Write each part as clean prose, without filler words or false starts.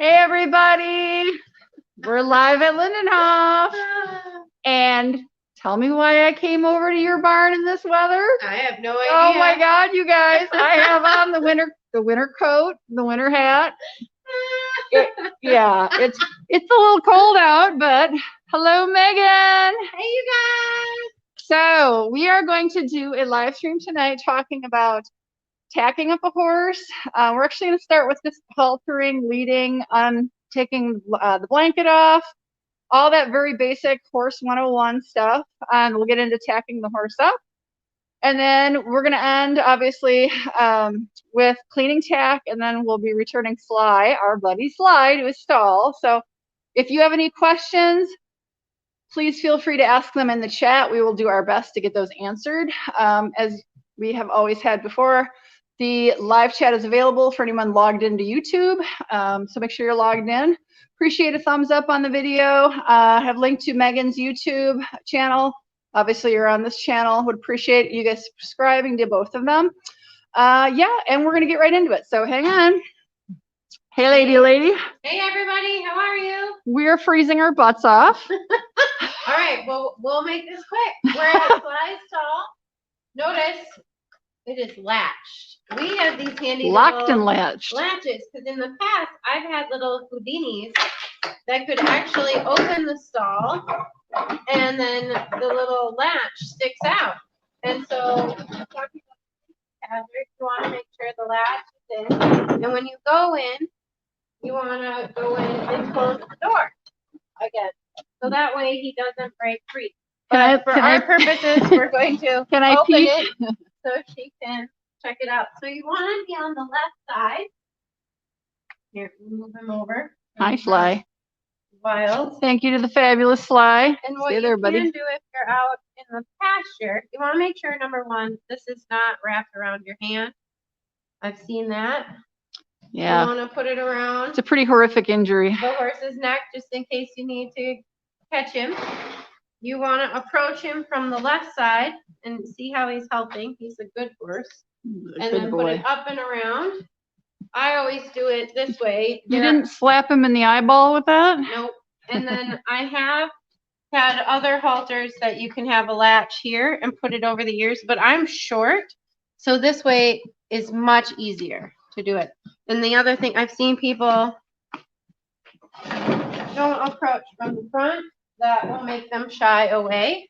Hey everybody, we're live at Lindinhof. And tell me why I came over to your barn in this weather. I have no idea. Oh my God, you guys! I have on the winter coat, the winter hat. It's a little cold out, but hello, Megan. Hey, you guys. So we are going to do a live stream tonight talking about tacking up a horse. We're actually going to start with just haltering, leading, taking the blanket off, all that very basic horse 101 stuff. We'll get into tacking the horse up. And then we're going to end, obviously, with cleaning tack, and then we'll be returning Sly, our buddy Sly, to his stall. So if you have any questions, please feel free to ask them in the chat. We will do our best to get those answered. As we have always had before, the live chat is available for anyone logged into YouTube. So make sure you're logged in. Appreciate a thumbs up on the video. Have linked to Megan's YouTube channel. Obviously, you're on this channel. Would appreciate you guys subscribing to both of them. Yeah, and we're going to get right into it. So hang on. Hey, lady. Hey, everybody. How are you? We're freezing our butts off. All right. Well, we'll make this quick. We're at Sly's stall. Notice it is latched. We have these handy locked and latched latches because in the past I've had little Houdinis that could actually open the stall and then the little latch sticks out. And so you want to make sure the latch is in. And when you go in, you want to go in and close the door again. So that way he doesn't break free. But for our purposes, we're going to open it so she can check it out. So you want to be on the left side. Here, move him over. Hi, Sly. Wild. Thank you to the fabulous Sly. And what you can do if you're out in the pasture, you want to make sure, number one, this is not wrapped around your hand. I've seen that. Yeah. You want to put it around. It's a pretty horrific injury. The horse's neck, just in case you need to catch him. You want to approach him from the left side and see how he's helping. He's a good horse. And then put it up and around. I always do it this way. You didn't slap him in the eyeball with that? Nope. And then I have had other halters that you can have a latch here and put it over the ears, but I'm short, so this way is much easier to do it. And the other thing, I've seen people don't approach from the front. That will make them shy away.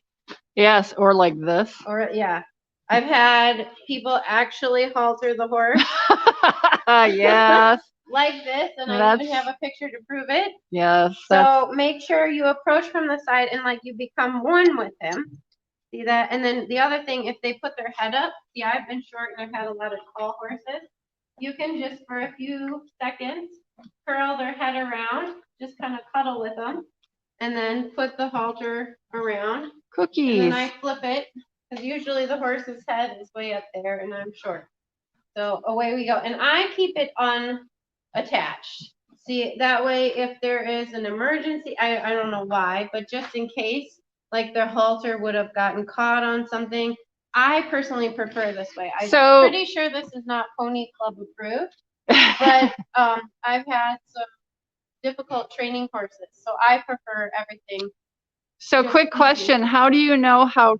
Yes, or like this. Or yeah. I've had people actually halter the horse. Yes. Like this, and I even have a picture to prove it. Yes. So make sure you approach from the side and like you become one with him. See that? And then the other thing, if they put their head up, see, I've been short and I've had a lot of tall horses. You can just for a few seconds curl their head around, just kind of cuddle with them, and then put the halter around. Cookies. And then I flip it. Because usually the horse's head is way up there and I'm short. So away we go. And I keep it unattached. See, that way if there is an emergency, I don't know why, but just in case, like the halter would have gotten caught on something, I personally prefer this way. I'm pretty sure this is not Pony Club approved, but I've had some difficult training horses, so I prefer everything. So quick question, how do you know how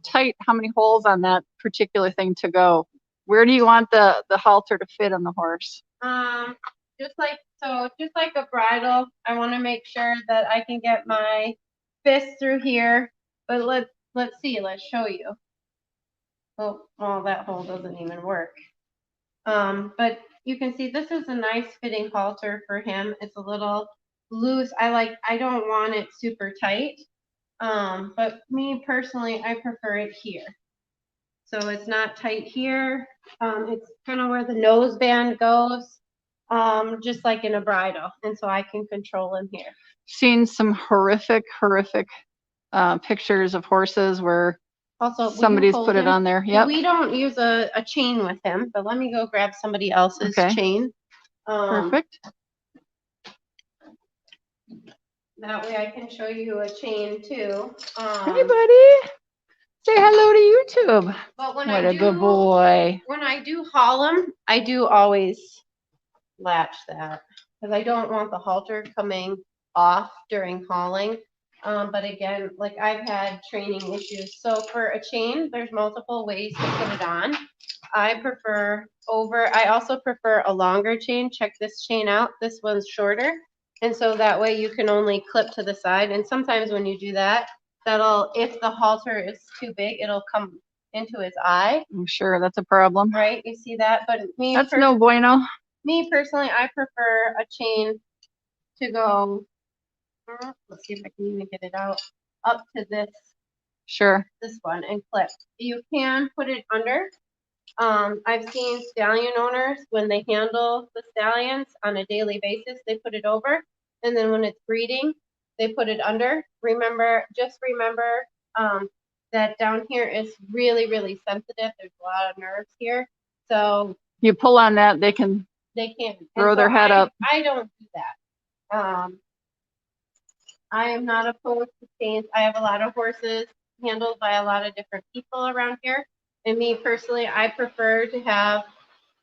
many holes on that particular thing to go? Where do you want the halter to fit on the horse? Just like a bridle, I want to make sure that I can get my fist through here. But let's see, let's show you. Oh, well, that hole doesn't even work. But you can see this is a nice fitting halter for him. It's a little loose. I don't want it super tight. But me personally, I prefer it here. So it's not tight here. It's kind of where the nose band goes, just like in a bridle. And so I can control him here. Seen some horrific pictures of horses where also somebody's put it on there. Yep. We don't use a chain with him, but let me go grab somebody else's chain. Perfect. That way I can show you a chain too. Hey, buddy. Say hello to YouTube. But when what a good boy. When I do haul them, I do always latch that. because I don't want the halter coming off during hauling. But again, like I've had training issues. So for a chain, there's multiple ways to put it on. I also prefer a longer chain. Check this chain out. This one's shorter. And so that way you can only clip to the side. And sometimes when you do that, if the halter is too big, it'll come into his eye. I'm sure that's a problem. Right, you see that? But that's no bueno. Me personally, I prefer a chain to go, let's see if I can even get it out, up to this. Sure. This one and clip. You can put it under. I've seen stallion owners, when they handle the stallions on a daily basis, they put it over. And then when it's breeding, they put it under. Just remember that down here is really, really sensitive. There's a lot of nerves here. So you pull on that, they can throw their head up. I don't do that. I am not opposed to chains. I have a lot of horses handled by a lot of different people around here. And me personally, I prefer to have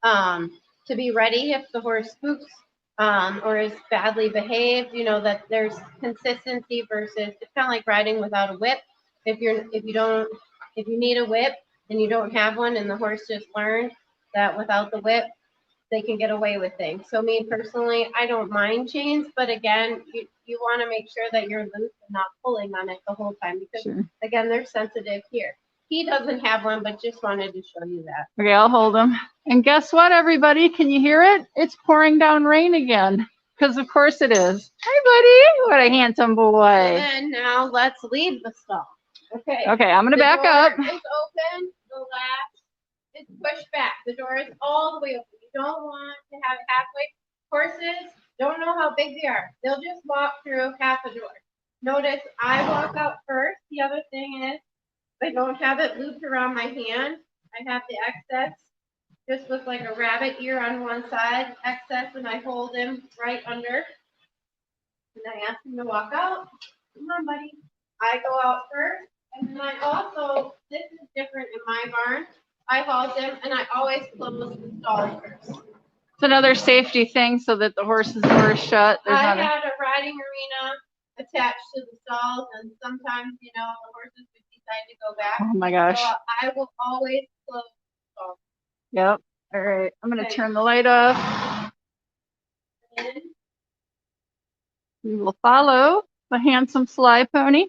to be ready if the horse spooks or is badly behaved, you know, that there's consistency versus it's kind of like riding without a whip. If you need a whip and you don't have one and the horse just learned that without the whip, they can get away with things. So me personally, I don't mind chains, but again, you want to make sure that you're loose and not pulling on it the whole time because again, they're sensitive here. He doesn't have one, but just wanted to show you that. Okay, I'll hold him. And guess what, everybody? Can you hear it? It's pouring down rain again. Because of course it is. Hi, buddy. What a handsome boy. So then now let's leave the stall. Okay. Okay, I'm going to back up. The door is open. The latch is pushed back. The door is all the way open. You don't want to have it halfway. Horses don't know how big they are. They'll just walk through half a door. Notice I walk out first. The other thing is I don't have it looped around my hand. I have the excess just with like a rabbit ear on one side, excess, and I hold him right under. And I ask him to walk out. Come on, buddy. I go out first. And then I also, this is different in my barn. I haul him and I always close the stall first. It's another safety thing so that the horse's door is shut. I had a riding arena attached to the stalls, and sometimes, you know, the horses would decide to go back. Oh my gosh. So I will always close the stall. Yep. All right. I'm going to turn the light off. We will follow the handsome sly pony.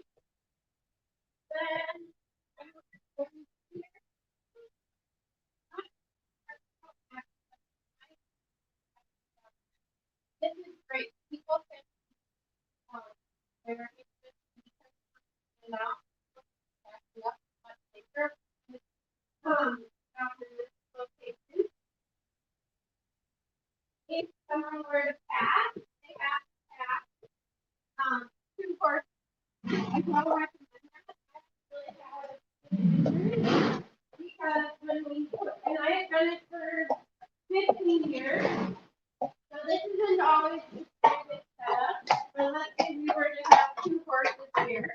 This is great. People can if someone were to pass, they have to pass two horses. I don't recommend that because when we and I have done it for 15 years. So this isn't always the standard setup, but let's say we were to have two horses here.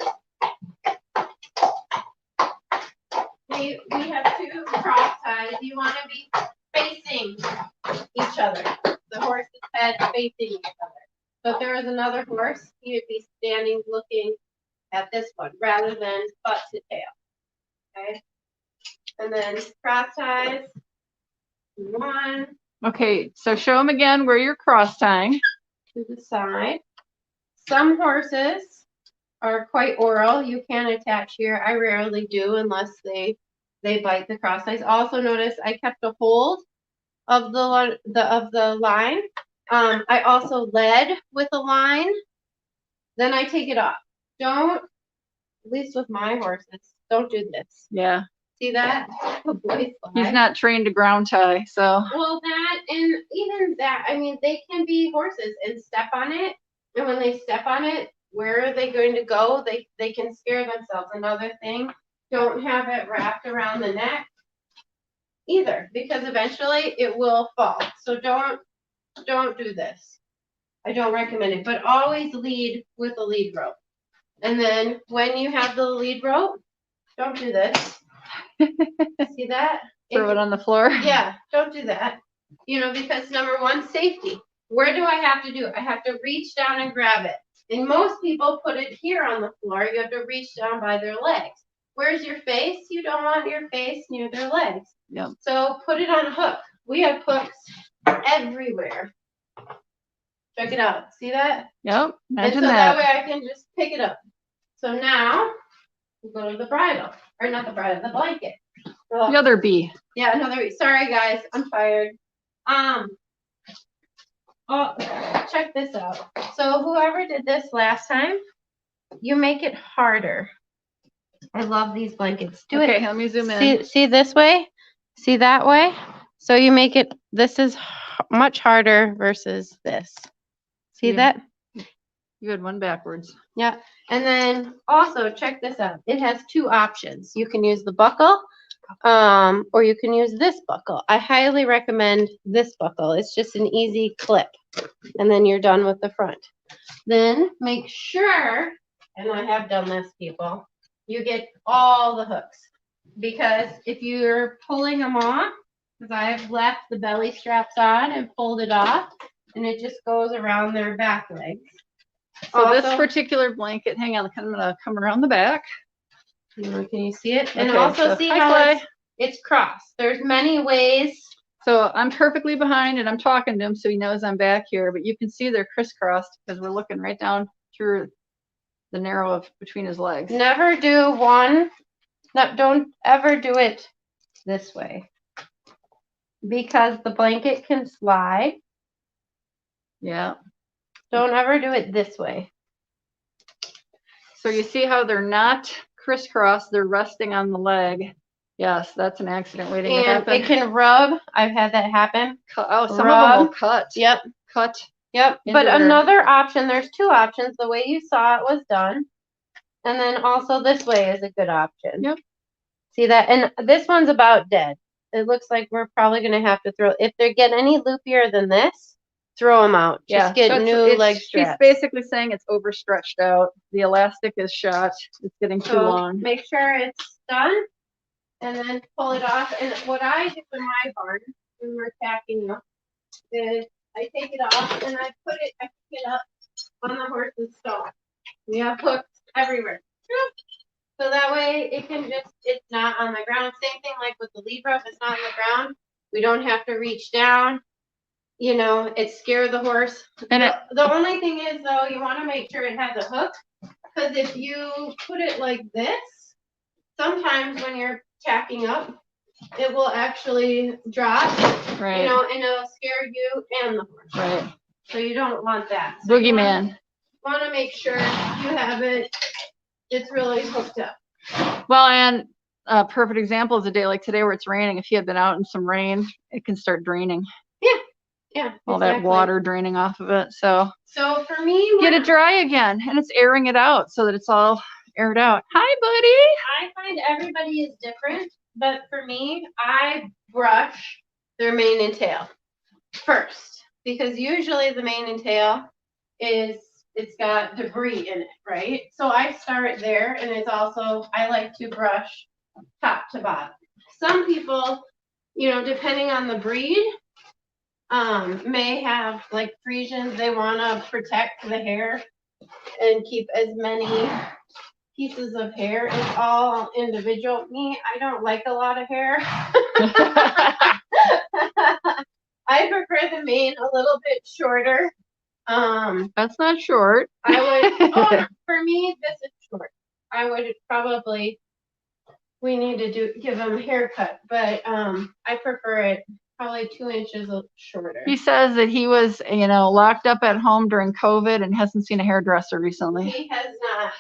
We have two cross ties. You want to be facing each other. The horse's head facing each other. So if there was another horse, he would be standing looking at this one rather than butt to tail. Okay. And then cross ties. One. Okay, so show them again where you're cross tying. To the side. Some horses are quite oral. You can attach here. I rarely do unless they bite the cross ties. Also notice I kept a hold of the line. I also led with a line. Then I take it off. Don't, at least with my horses, don't do this. Yeah. See that? He's not trained to ground tie, so. Well, that and even that, I mean, they can be horses and step on it. And when they step on it, where are they going to go? They can scare themselves. Another thing, don't have it wrapped around the neck either, because eventually it will fall. So don't do this. I don't recommend it, but always lead with a lead rope. And then when you have the lead rope, don't do this. See that? Throw it on the floor. Yeah, don't do that. You know, because number one, safety. where do I have to do? I have to reach down and grab it. And most people put it here on the floor. You have to reach down by their legs. Where's your face? You don't want your face near their legs. Yep. So put it on a hook. We have hooks everywhere. Check it out. See that? Yep. Imagine and so that. way I can just pick it up. So now we'll go to the bridle. Or not the bridle, the blanket. So, The other bee. yeah, another bee. Sorry guys, I'm tired. Oh, check this out. So whoever did this last time, you make it harder. I love these blankets. Do it. Okay, let me zoom in. See this way? See that way? So you make it, this is much harder versus this. See that? You had one backwards. Yeah. And then also check this out. It has two options. You can use the buckle, or you can use this buckle. I highly recommend this buckle. It's just an easy clip. And then you're done with the front. Then make sure, and I have done this, people, you get all the hooks. Because if you're pulling them off, because I've left the belly straps on and pulled it off, and it just goes around their back legs. So Also, this particular blanket, hang on, I'm gonna come around the back. Can you see it? And Okay, also so see hi, how Clay. it's crossed. There's many ways. So I'm perfectly behind and I'm talking to him so he knows I'm back here, but you can see they're crisscrossed because we're looking right down through the narrow of between his legs. Never do one. No, don't ever do it this way. Because the blanket can slide. Yeah. Don't ever do it this way. So you see how they're not crisscrossed, they're resting on the leg. Yes, that's an accident waiting to happen. And it can rub. I've had that happen. Oh, some of them will cut. Yep. Cut. Yep. into But another option, there's two options. The way you saw it was done. And then also this way is a good option. Yep. See that? And this one's about dead. It looks like we're probably going to have to throw, if they get any loopier than this, throw them out. Just get new leg straps. She's basically saying it's overstretched out. The elastic is shot. It's getting too long. Make sure it's done and then pull it off. And what I do in my barn when we're tacking up is I take it off and I pick it up on the horse's stall. We have hooks everywhere. So that way it can just, it's not on the ground. Same thing like with the lead rope, it's not on the ground. We don't have to reach down. You know, it scares the horse. And the only thing is though, you want to make sure it has a hook. Because if you put it like this, sometimes when you're tacking up, it will actually drop. Right. You know, and it'll scare you and the horse. Right. So you don't want that. So Boogeyman. You want to make sure you have it. It's really hooked up. Well, and a perfect example is a day like today where it's raining. If you had been out in some rain, it can start draining. Yeah. Yeah. All that water draining off of it. So for me, get it dry again, and it's airing it out so that it's all aired out. Hi, buddy. I find everybody is different, but for me, I brush their mane and tail first because usually the mane and tail it's got debris in it, right? So I start there, and it's also I like to brush top to bottom. Some people, you know, depending on the breed, may have like Friesians. They want to protect the hair and keep as many pieces of hair. It's all individual. Me, I don't like a lot of hair. I prefer the mane a little bit shorter. That's not short. I would. For me, this is short. I would probably. We need to give him a haircut, but I prefer it probably 2 inches shorter. He says that he was, you know, locked up at home during COVID and hasn't seen a hairdresser recently. He has not.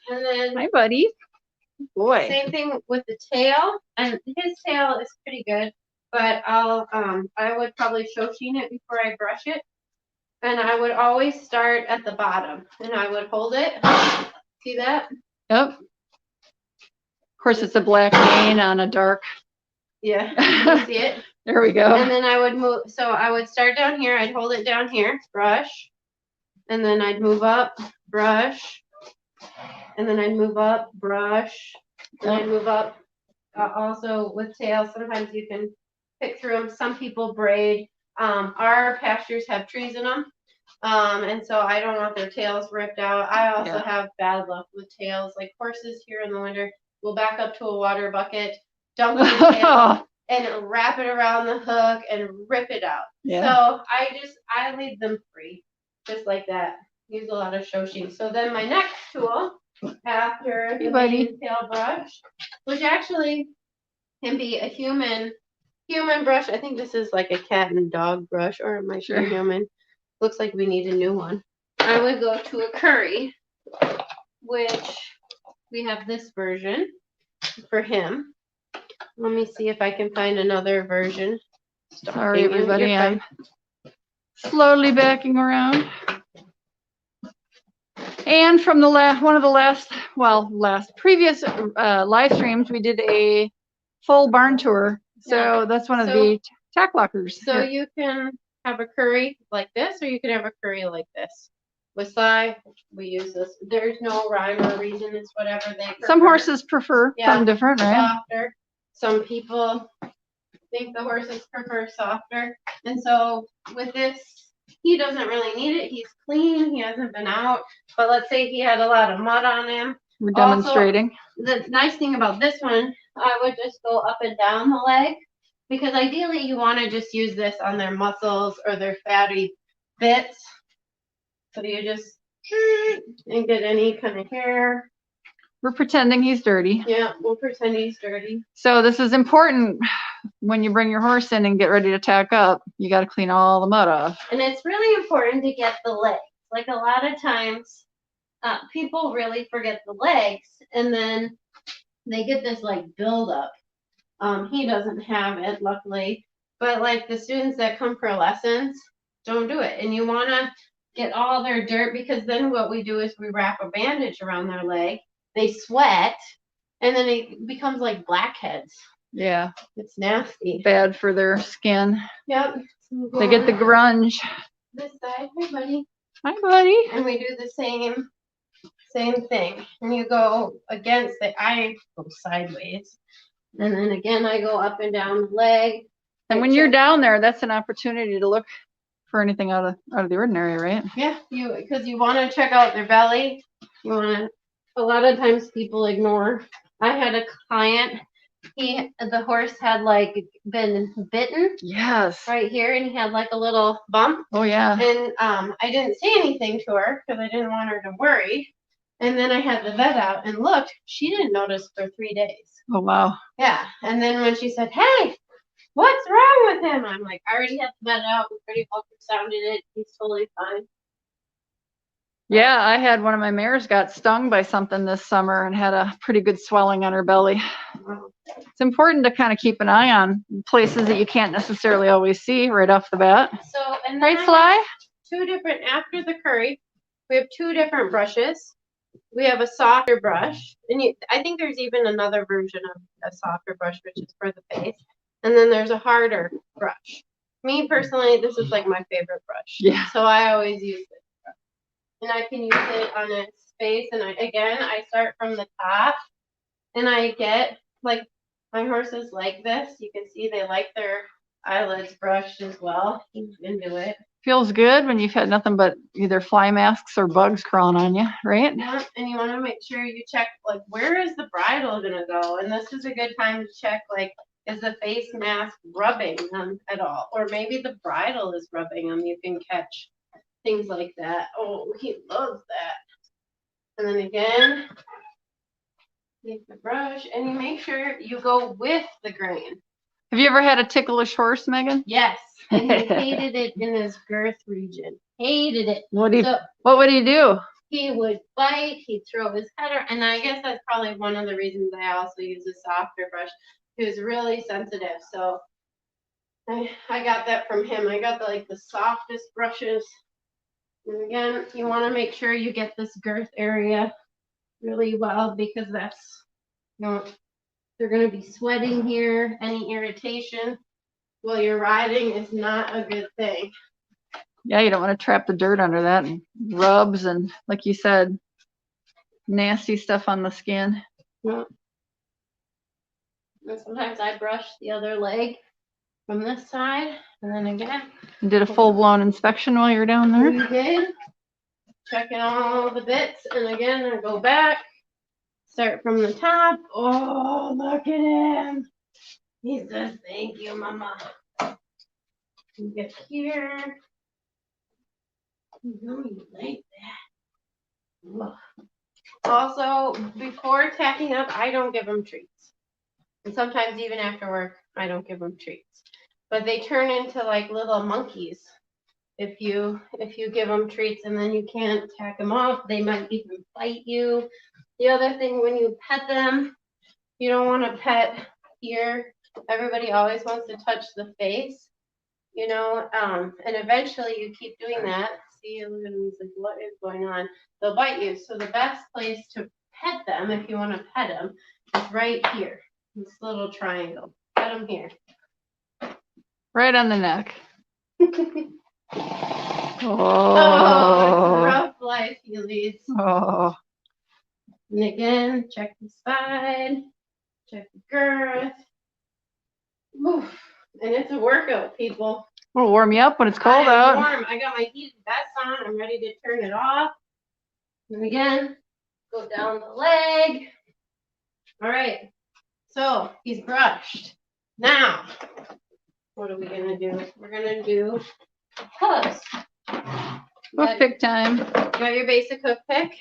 And then, hi, buddy. Boy. Same thing with the tail, and his tail is pretty good, but I would probably show sheen it before I brush it, and I would always start at the bottom, and I would hold it. See that? Yep. Of course, it's a black mane on a dark. Yeah, you see it? There we go. And then I would move, so I would start down here, I'd hold it down here, brush, and then I'd move up, brush, and then I'd move up, brush, and I'd move up. Also with tails, sometimes you can pick through them. Some people braid. Our pastures have trees in them. And so I don't want their tails ripped out. I also have bad luck with tails. Like horses here in the winter will back up to a water bucket, dump their tail, and wrap it around the hook and rip it out. Yeah. So I leave them free, just like that. Use a lot of shoshing. So then my next tool after the mane tail brush, which actually can be a human brush. I think this is like a cat and dog brush, or it might be human. Looks like we need a new one. I would go to a curry, which we have this version for him. Let me see if I can find another version. Sorry, everybody. I'm slowly backing around. And from the one of the previous live streams, we did a full barn tour. So that's one of the tack lockers. So you can have a curry like this, or you can have a curry like this. With Sly, we use this. There's no rhyme or reason. It's whatever they prefer. Some horses prefer something different, right? Softer. Some people think the horses prefer softer. And so with this, he doesn't really need it. He's clean. He hasn't been out. But let's say he had a lot of mud on him. We're demonstrating. Also, the nice thing about this one, I would just go up and down the leg. Because ideally you want to just use this on their muscles or their fatty bits. So you just and get any kind of hair. We're pretending he's dirty. Yeah, we'll pretend he's dirty. So this is important when you bring your horse in and get ready to tack up. You got to clean all the mud off. And it's really important to get the legs. Like a lot of times, people really forget the legs, and then they get this like buildup. He doesn't have it, luckily. But like the students that come for lessons, don't do it. And you want to get all their dirt, because then what we do is we wrap a bandage around their leg. They sweat, and then it becomes like blackheads. Yeah. It's nasty. Bad for their skin. Yep. They get the grunge. This side. Hi, buddy. Hi, buddy. And we do the same thing. And you go against it. I go sideways. And then again, I go up and down the leg. And when you're down there, that's an opportunity to look for anything out of the ordinary, right? Yeah, because you want to check out their belly. You want to. A lot of times people ignore. I had a client. The horse had like been bitten. Yes. Right here, and he had like a little bump. Oh yeah. And I didn't say anything to her because I didn't want her to worry. And then I had the vet out and looked. She didn't notice for 3 days. Oh wow. Yeah. And then when she said, "Hey, what's wrong with him?" I'm like, "I already had the vet out. We pretty ultrasounded it. He's totally fine." Yeah, I had one of my mares got stung by something this summer and had a pretty good swelling on her belly. It's important to kind of keep an eye on places that you can't necessarily always see right off the bat. So, and right, Sly? After the curry, we have 2 different brushes. We have a softer brush, and I think there's even another version of a softer brush, which is for the face. And then there's a harder brush. Me personally, this is like my favorite brush. Yeah. So I always use it. And I can use it on its face. And I start from the top. And I get, like, my horses like this. You can see they like their eyelids brushed as well. He's into it. Feels good when you've had nothing but either fly masks or bugs crawling on you, right? Yeah, and you want to make sure you check, like, where is the bridle going to go? And this is a good time to check, like, is the face mask rubbing them at all? Or maybe the bridle is rubbing them. You can catch things like that. Oh, he loves that. And then again, take the brush, and you make sure you go with the grain. Have you ever had a ticklish horse, Megan? Yes. And he hated it in his girth region. Hated it. What would he do? He would bite. He'd throw his head around. And I guess that's probably one of the reasons I also use a softer brush. He was really sensitive. So I got that from him. I got the softest brushes. And again, you want to make sure you get this girth area really well, because that's, they're going to be sweating here. Any irritation while you're riding is not a good thing. Yeah, you don't want to trap the dirt under that, and rubs and, like you said, nasty stuff on the skin. Yeah. And sometimes I brush the other leg from this side, and then again. You did a full-blown inspection while you were down there? We did. Checking all the bits, and again, I go back. Start from the top. Oh, look at him. He says, thank you, Mama. Get here. You know you like that. Ugh. Also, before tacking up, I don't give them treats. And sometimes even after work, I don't give them treats. But they turn into like little monkeys. If you give them treats and then you can't tack them off, they might even bite you. The other thing, when you pet them, you don't want to pet here. Everybody always wants to touch the face, you know, and eventually you keep doing that. See, look at them, he's like, what is going on? They'll bite you. So the best place to pet them, if you want to pet them, is right here, this little triangle. Pet them here. Right on the neck. Oh, it's a rough life he leads. Oh. And again, check the side, check the girth. Oof. And it's a workout, people. It'll warm you up when it's cold I am out. warm. I got my heated vest on. I'm ready to turn it off. And again, go down the leg. All right. So he's brushed. Now, what are we gonna do? We're gonna do hooves. Hoof pick time. Got your basic hoof pick.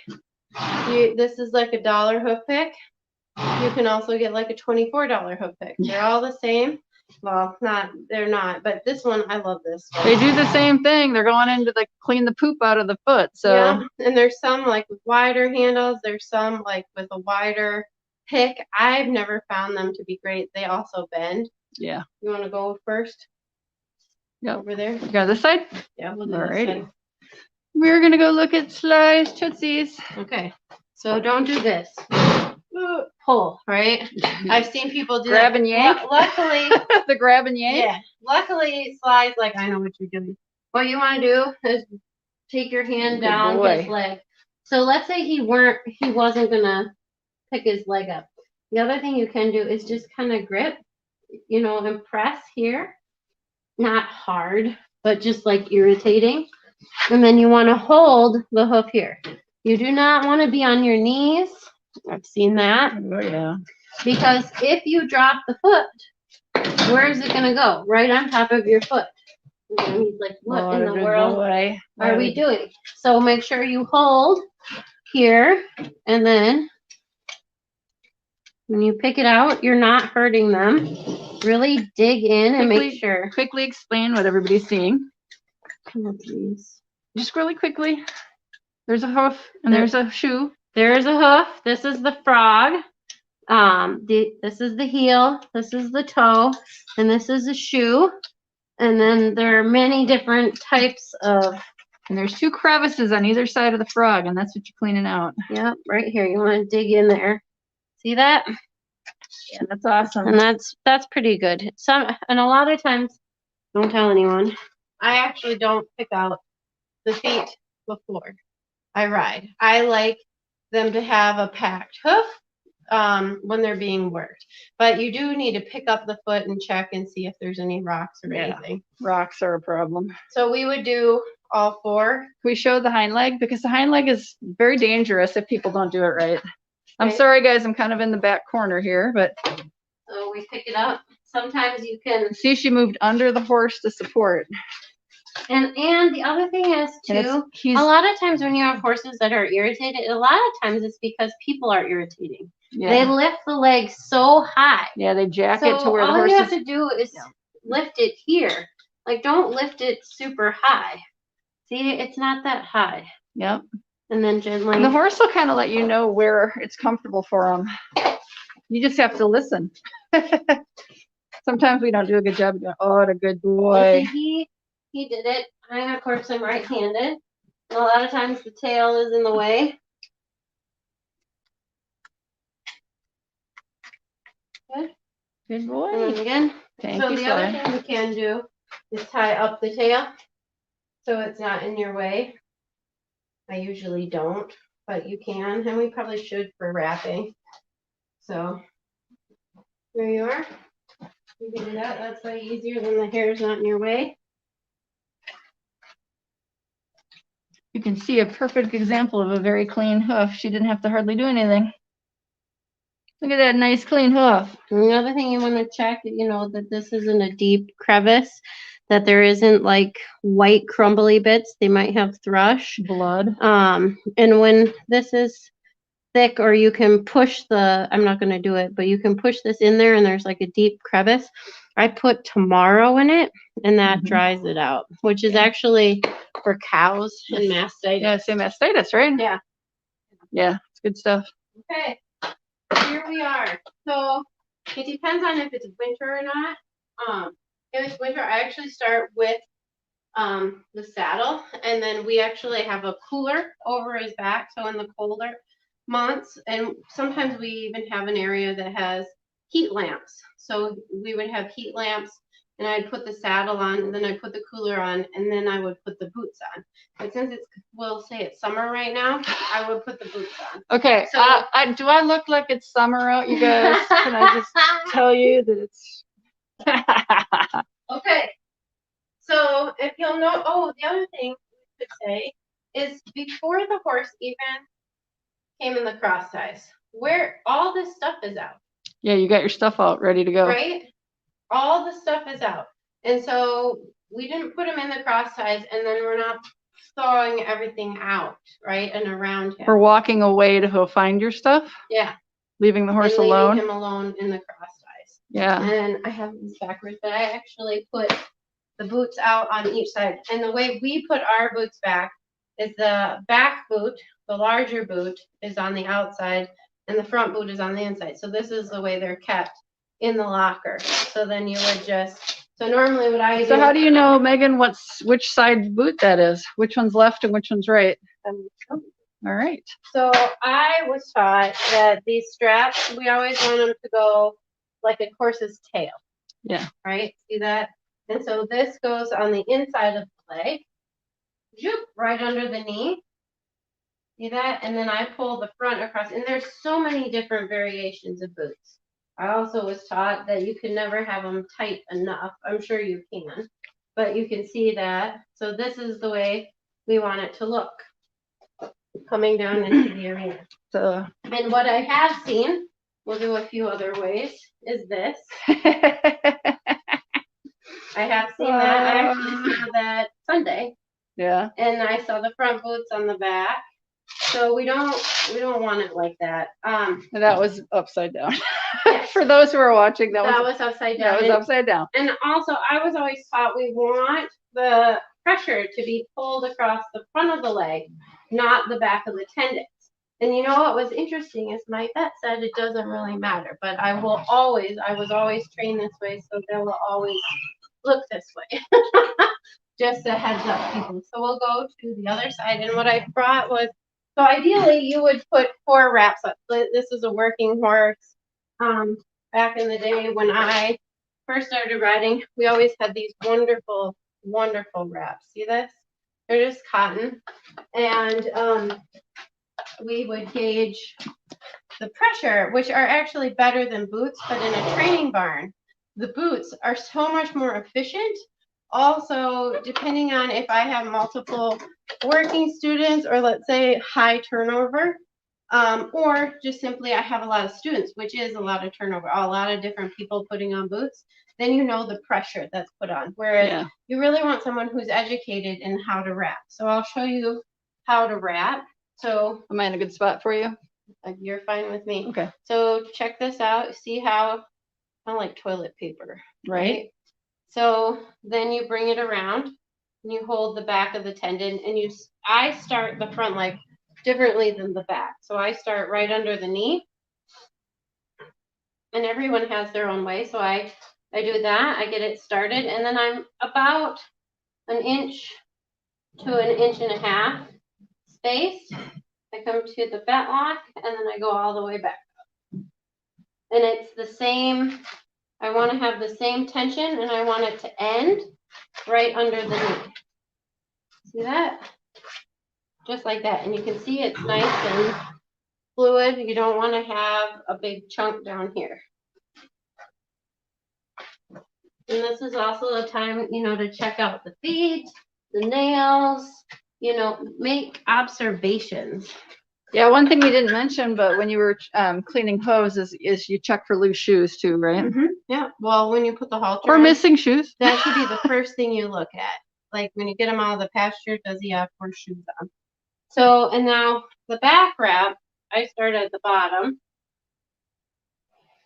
This is like $1 hoof pick. You can also get like a $24 hoof pick. They're all the same. Well, they're not, but this one, I love this one. They do the same thing. They're going in to like clean the poop out of the foot. So yeah, and there's some like with wider handles. There's some like with a wider pick. I've never found them to be great. They also bend. Yeah. You want to go first? Yep. Over there. You got this side? Yeah, we'll do Alrighty. this side. We're gonna go look at Sly's Tootsies. Okay. So don't do this. Pull, right? I've seen people do grab and yank. Luckily, the grab and yank. yeah. Luckily, Sly's like, I know what you're doing. What you want to do is take your hand down his leg. So let's say he wasn't gonna pick his leg up. The other thing you can do is just kind of grip, you know, and press here. Not hard, but just like irritating. And then you want to hold the hoof here. You do not want to be on your knees. I've seen that. Oh, yeah. Because if you drop the foot, where is it going to go? Right on top of your foot. And he's like, what in the world are we doing? So make sure you hold here. And then when you pick it out, you're not hurting them. Really dig in and make sure. Quickly explain what everybody's seeing. Come on, please. Just really quickly. There's a hoof and there's a shoe. There is a hoof. This is the frog. This is the heel. This is the toe. And this is a shoe. And then there are many different types of. And there's 2 crevices on either side of the frog, and that's what you're cleaning out. Yep, right here. You want to dig in there. See that? Yeah, that's awesome. And that's pretty good. And a lot of times, don't tell anyone. I actually don't pick out the feet before I ride. I like them to have a packed hoof when they're being worked. But you do need to pick up the foot and check and see if there's any rocks or anything. Rocks are a problem. So we would do all 4. We show the hind leg because the hind leg is very dangerous if people don't do it right. I'm sorry, guys. I'm kind of in the back corner here, but. So we pick it up. Sometimes you can. See, she moved under the horse to support. And the other thing is too, a lot of times when you have horses that are irritated, a lot of times it's because people are irritating. Yeah. They lift the leg so high. Yeah, they jack it to where the horse. All you have to do is lift it here. Like, don't lift it super high. See, it's not that high. Yep. And then gently. And the horse will kind of let you know where it's comfortable for them. You just have to listen. Sometimes we don't do a good job of going, oh, what a good boy. He did it. I, of course, am right-handed. And a lot of times the tail is in the way. Good. Good boy. And then again. Thank you, so the other thing we can do is tie up the tail so it's not in your way. I usually don't, but you can, and we probably should for wrapping. So there you are. You can do that. That's way easier than the hair's not in your way. You can see a perfect example of a very clean hoof. She didn't have to hardly do anything. Look at that nice clean hoof. And the other thing you want to check, you know, that this isn't a deep crevice, that there isn't like white crumbly bits. They might have thrush. Blood. And when this is thick, or you can push the, I'm not going to do it, but you can push this in there and there's like a deep crevice. I put tomorrow in it and that dries it out, which is actually for cows and mastitis. Yeah, say mastitis, right? Yeah. Yeah, it's good stuff. Okay, here we are. So it depends on if it's winter or not. If it's winter, I actually start with the saddle, and then we actually have a cooler over his back. So in the colder months, and sometimes we even have an area that has heat lamps. So we would have heat lamps, and I'd put the saddle on, and then I'd put the cooler on, and then I would put the boots on. But since it's, we'll say it's summer right now, I would put the boots on. Okay, So do I look like it's summer out, you guys? Can I just tell you that it's... Okay. So if you'll know, oh, the other thing we could say is before the horse even came in the cross ties, where all this stuff is out. Yeah, you got your stuff out, ready to go. Right? All the stuff is out. And so we didn't put him in the cross ties, and then we're not thawing everything out, right? And around him. For walking away to go find your stuff? Yeah. Leaving the horse and alone? Leaving him alone in the cross ties. Yeah. And I have this backwards, but I actually put the boots out on each side. And the way we put our boots back is the back boot, the larger boot, is on the outside, and the front boot is on the inside. So this is the way they're kept in the locker. So then you would just, so normally what I do. So how do you know, Megan, which side boot that is? Which one's left and which one's right? All right. So I was taught that these straps, we always want them to go like a horse's tail. Yeah. Right? See that? And so this goes on the inside of the leg, right under the knee. See that? And then I pull the front across. And there's so many different variations of boots. I also was taught that you can never have them tight enough. I'm sure you can, but you can see that. So this is the way we want it to look coming down into the arena. And what I have seen, we'll do a few other ways, is this. I have seen that. I actually saw that Sunday. Yeah. And I saw the front boots on the back. So we don't want it like that. That was upside down. Yes. For those who are watching, that was upside down. That was upside down. And also, I was always taught we want the pressure to be pulled across the front of the leg, not the back of the tendons. And you know what was interesting is my vet said it doesn't really matter, but I was always trained this way, so they will always look this way. Just a heads up, people. So we'll go to the other side, and what I brought was, so ideally you would put 4 wraps up. This is a working horse. Back in the day when I first started riding, we always had these wonderful, wonderful wraps. See this? They're just cotton, and we would gauge the pressure, which are actually better than boots, but in a training barn, the boots are so much more efficient. Also, depending on if I have multiple working students, or let's say high turnover, or just simply I have a lot of students, which is a lot of turnover, a lot of different people putting on boots, then you know the pressure that's put on. Whereas you really want someone who's educated in how to wrap. So I'll show you how to wrap. So am I in a good spot for you? You're fine with me. Okay. So check this out. See how, I like toilet paper. Right. So then you bring it around and you hold the back of the tendon, and I start the front leg differently than the back. So I start right under the knee, and everyone has their own way. So I do that, I get it started, and then I'm about 1 inch to 1.5 inches spaced. I come to the fetlock, and then I go all the way back up. And it's the same, I want to have the same tension, and I want it to end right under the knee. See that? Just like that. And you can see it's nice and fluid. You don't want to have a big chunk down here. And this is also a time, you know, to check out the feet, the nails, you know, make observations. Yeah, one thing we didn't mention, but when you were cleaning hose is you check for loose shoes too, right? Yeah. Well, when you put the halter Or on, missing shoes. that should be the first thing you look at. Like when you get him out of the pasture, does he have horseshoes on? So, and now the back wrap, I start at the bottom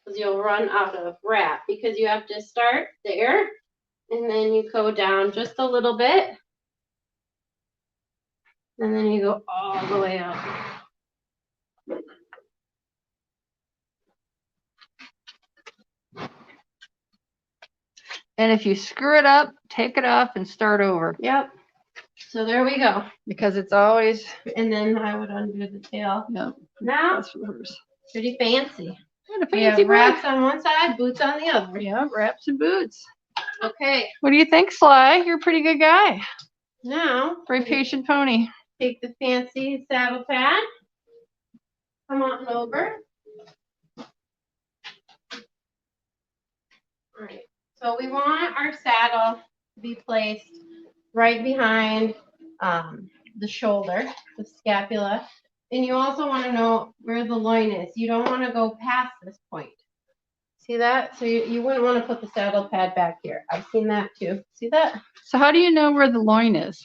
because you'll run out of wrap because you have to start there and then you go down just a little bit and then you go all the way up. And if you screw it up, take it off and start over. Yep. So there we go. Because it's always. And then I would undo the tail. Yep. Now, That's for the horse. pretty fancy. What a We fancy have wraps on one side, boots on the other. Yeah, wraps and boots. Okay. What do you think, Sly? You're a pretty good guy. Now, Very patient pony. take the fancy saddle pad. Come on over. All right. So we want our saddle to be placed right behind the shoulder, the scapula. And you also want to know where the loin is. You don't want to go past this point. See that? So you wouldn't want to put the saddle pad back here. I've seen that too. See that? So how do you know where the loin is?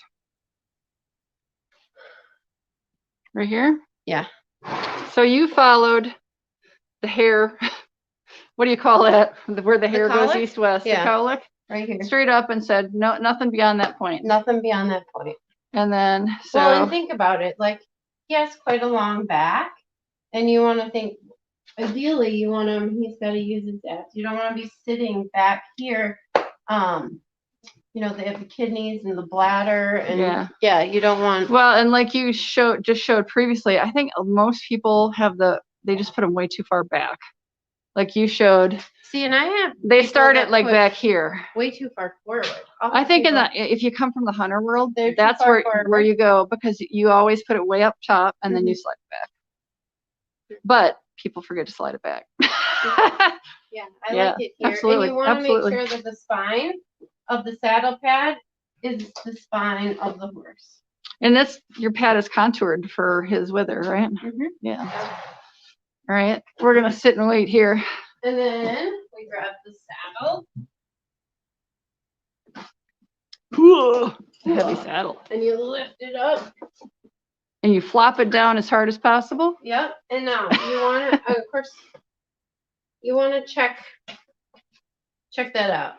Right here? Yeah. So you followed the hair. What do you call that? Where the hair goes cowlick? east-west, Yeah. the cowlick? Right here. Straight up and said, no, nothing beyond that point. Nothing beyond that point. And then, so. Well, and think about it. Like, he has quite a long back. And you want to think, ideally, you want him, he's got to use his abs. You don't want to be sitting back here. You know, they have the kidneys and the bladder. And yeah, you don't want. Well, and like you showed previously, I think most people have they just put them way too far back. Like you showed. See, and I have. They start it like back here. Way too far forward. I think if you come from the hunter world, that's where you go because you always put it way up top and then you slide it back. But people forget to slide it back. Yeah, I like it here. Absolutely. And you want to make sure that the spine of the saddle pad is the spine of the horse. And your pad is contoured for his wither, right? Yeah. All right, we're gonna sit and wait here. And then we grab the saddle. Whoa, heavy saddle. And you lift it up. And you flop it down as hard as possible. Yep. And now you want to, of course, you want to check that out.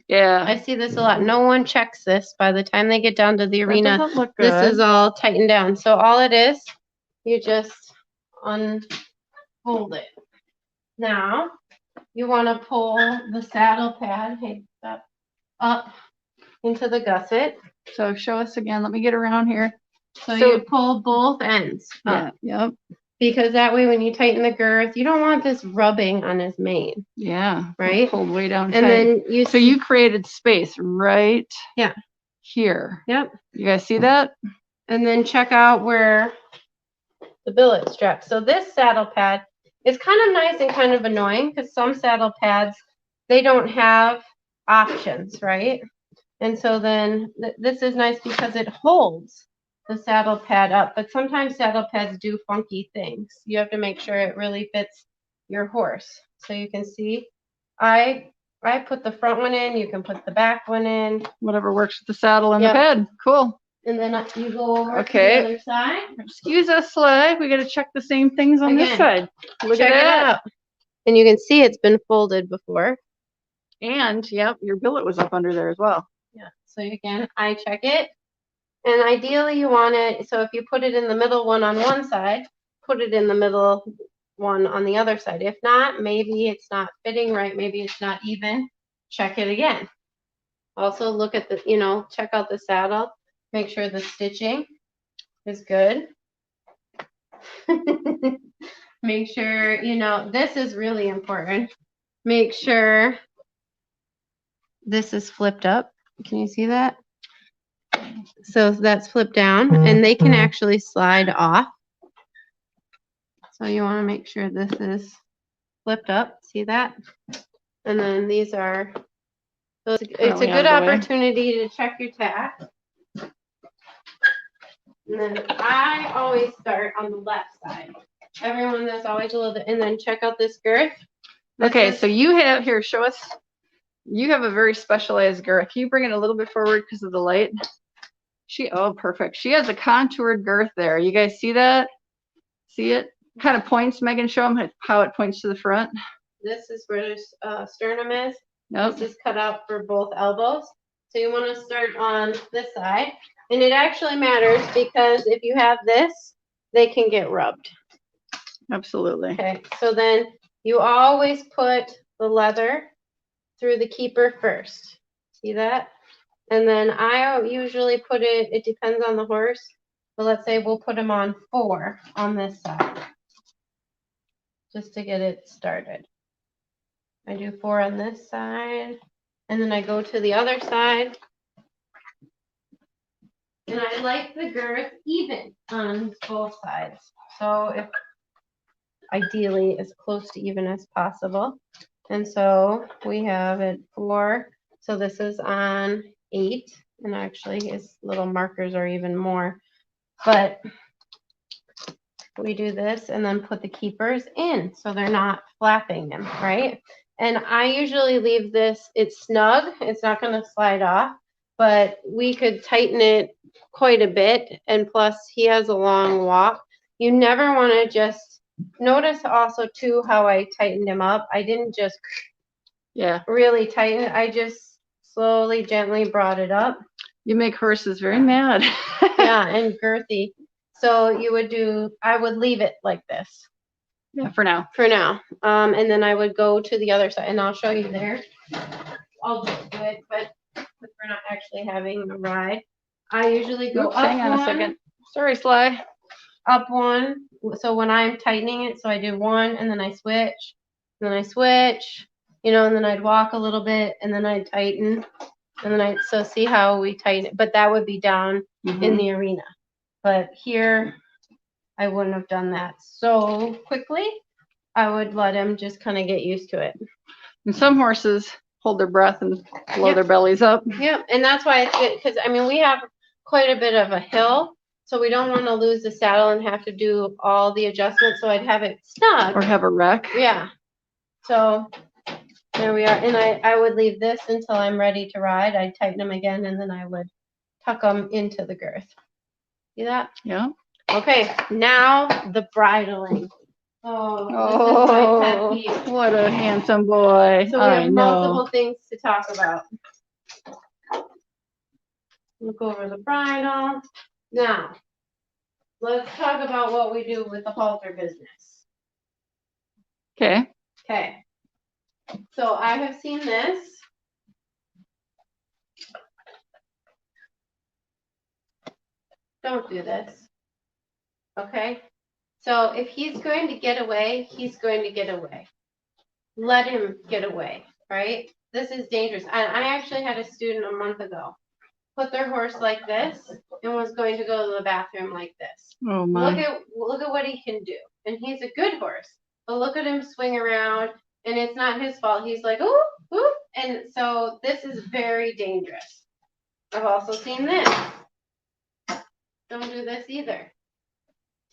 Yeah. I see this a lot. No one checks this. By the time they get down to the arena, doesn't look good. This is all tightened down. So all it is, you just unfold it. Now, you want to pull the saddle pad up into the gusset. So show us again. Let me get around here. So you pull both ends up. Yeah. Yep. Because that way when you tighten the girth, you don't want this rubbing on his mane. Yeah. Right? Pulled way down and tight. Then so you created space right here. Yep. You guys see that? And then check out where the billet strap. So this saddle pad is kind of nice and kind of annoying because some saddle pads, they don't have options, right? And so then this is nice because it holds the saddle pad up, but sometimes saddle pads do funky things. You have to make sure it really fits your horse. So you can see, I put the front one in, you can put the back one in. Whatever works with the saddle and the bed. Cool. And then you go over to the other side. Excuse us, Sly. We got to check the same things on this side. Look check at that. It out. And you can see it's been folded before. And, your billet was up under there as well. Yeah. So again, I check it. And ideally you want it, so if you put it in the middle one on one side, put it in the middle one on the other side. If not, maybe it's not fitting right, maybe it's not even. Check it again. Also look at the, check out the saddle. Make sure the stitching is good. Make sure, this is really important. Make sure this is flipped up. Can you see that? So that's flipped down and they can actually slide off. So you want to make sure this is flipped up. See that? And then these are So it's a good opportunity to check your tack. And then I always start on the left side. Everyone, that's always a little bit, and then check out this girth. Okay, so you have, here, show us. You have a very specialized girth. Can you bring it a little bit forward because of the light? Oh, perfect. She has a contoured girth there. You guys see that? See it? Kind of points, Megan, show them how it points to the front. This is where the sternum is. Yep. This is cut out for both elbows. So you want to start on this side. And it actually matters because if you have this, they can get rubbed. Absolutely. Okay, so then you always put the leather through the keeper first. See that? And then I usually put it, it depends on the horse, but let's say we'll put him on 4 on this side, just to get it started. I do 4 on this side, and then I go to the other side. And I like the girth even on both sides. So if ideally as close to even as possible. And so we have it 4. So this is on 8. And actually his little markers are even more. But we do this and then put the keepers in so they're not flapping them, right? And I usually leave this, it's snug, it's not going to slide off, but we could tighten it quite a bit. And plus he has a long walk. You never want to just, notice also too how I tightened him up. I didn't just really tighten it. I just slowly, gently brought it up. You make horses very mad. Yeah, and girthy. So you would do, I would leave it like this. Yeah, for now. For now. And then I would go to the other side, and I'll show you there. I'll just do it, but we're not actually having a ride. I usually go up hang on a second. Sorry, Sly. Up 1. So when I'm tightening it, so I do 1, and then I switch, and then I switch, you know, and then I'd walk a little bit, and then I'd tighten, and then so see how we tighten it. But that would be down in the arena. But here, I wouldn't have done that so quickly. I would let him just kind of get used to it. And some horses hold their breath and blow their bellies up. Yeah, and that's why it's good, because I mean we have quite a bit of a hill, so we don't want to lose the saddle and have to do all the adjustments. So I'd have it snug or have a wreck. Yeah. So there we are, and I would leave this until I'm ready to ride. I'd tighten them again, and then I would tuck them into the girth. See that? Yeah. Okay, now the bridling. Oh, this is my pet peeve. What a handsome boy. So we have multiple things to talk about. Look over the bridle. Now, let's talk about what we do with the halter business. Okay. Okay. So I have seen this. Don't do this. Okay? So if he's going to get away, he's going to get away. Let him get away, right? This is dangerous. I actually had a student a month ago put their horse like this and was going to go to the bathroom like this. Oh my. Look at what he can do. And he's a good horse. But look at him swing around, and it's not his fault. He's like, ooh, ooh. And so this is very dangerous. I've also seen this. Don't do this either.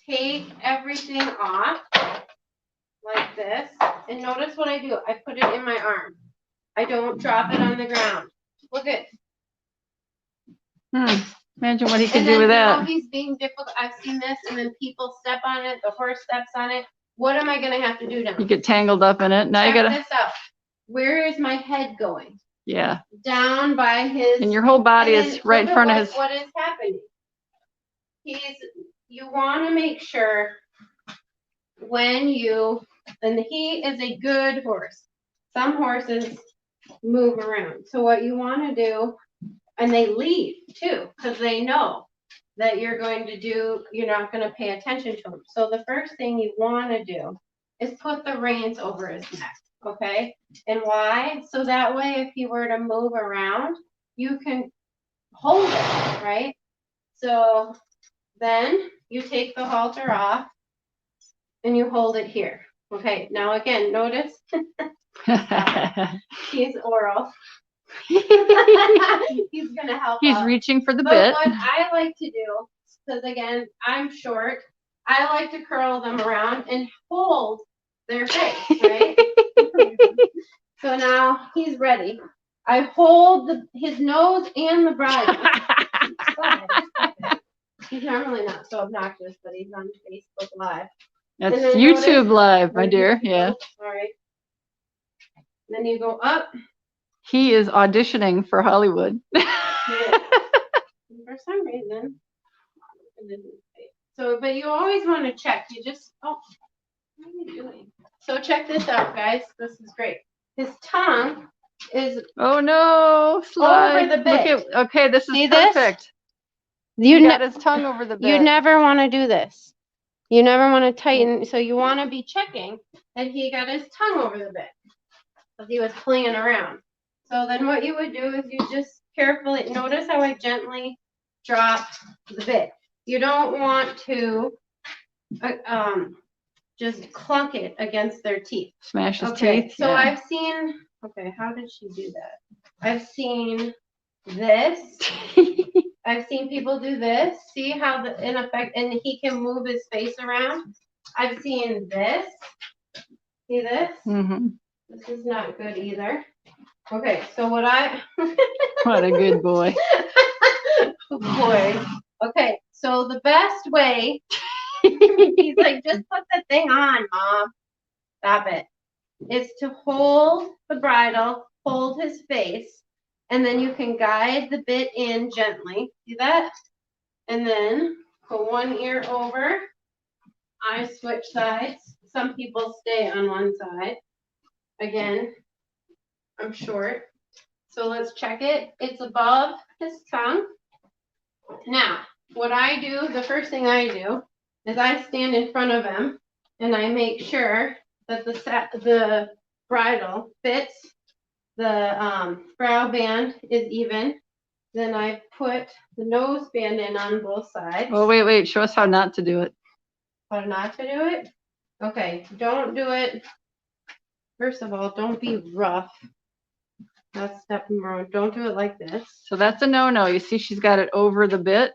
Take everything off like this. And notice what I do. I put it in my arm. I don't drop it on the ground. Look at. Imagine what he can do with that. Now he's being difficult. I've seen this, and then people step on it. The horse steps on it. What am I going to have to do now? You get tangled up in it. Now Check you gotta. This out. Where is my head going? Yeah. Down by his. And your whole body is right in front of his. What is happening? You want to make sure when and he is a good horse. Some horses move around. So what you want to do, and they leave too, because they know that you're not going to pay attention to them. So the first thing you want to do is put the reins over his neck, okay? And why? So that way, if he were to move around, you can hold it, right? So then you take the halter off and you hold it here. Okay, now again, notice he's oral. He's gonna help He's out. reaching for the But bit. what I like to do, because again, I'm short, I like to curl them around and hold their face, right? So now he's ready. I hold his nose and the bridle. He's normally not so obnoxious, but he's on Facebook Live. That's YouTube Live, my dear. Oh, Yeah. sorry. Then you go up. He is auditioning for Hollywood. Yeah. For some reason. So, but you always want to check. You just, oh, what are you doing? So check this out, guys. This is great. His tongue is oh no, slide. over the bit. Look at, okay, this is See perfect. This? You got his tongue over the bit. You never want to do this. You never want to tighten. So you want to be checking that he got his tongue over the bit because he was playing around. So then what you would do is you just carefully, notice how I gently drop the bit. You don't want to just clunk it against their teeth. Smash his teeth. So yeah. I've seen, okay, how did she do that? I've seen this. I've seen people do this. See how in effect, and he can move his face around. I've seen this. See this? Mm-hmm. This is not good either. Okay, so what a good boy. Oh boy. Okay, so the best way, he's like, just put the thing on, Mom. Stop it. Is to hold the bridle, hold his face, and then you can guide the bit in gently. See that? And then put one ear over. I switch sides. Some people stay on one side. Again, I'm short. So let's check it. It's above his tongue. Now, what I do, the first thing I do is I stand in front of him and I make sure that the bridle fits, the brow band is even. Then I put the nose band in on both sides. Oh, wait. Show us how not to do it. How not to do it? Okay, don't do it. First of all, don't be rough. That's step number one. Don't do it like this. So that's a no-no. You see she's got it over the bit.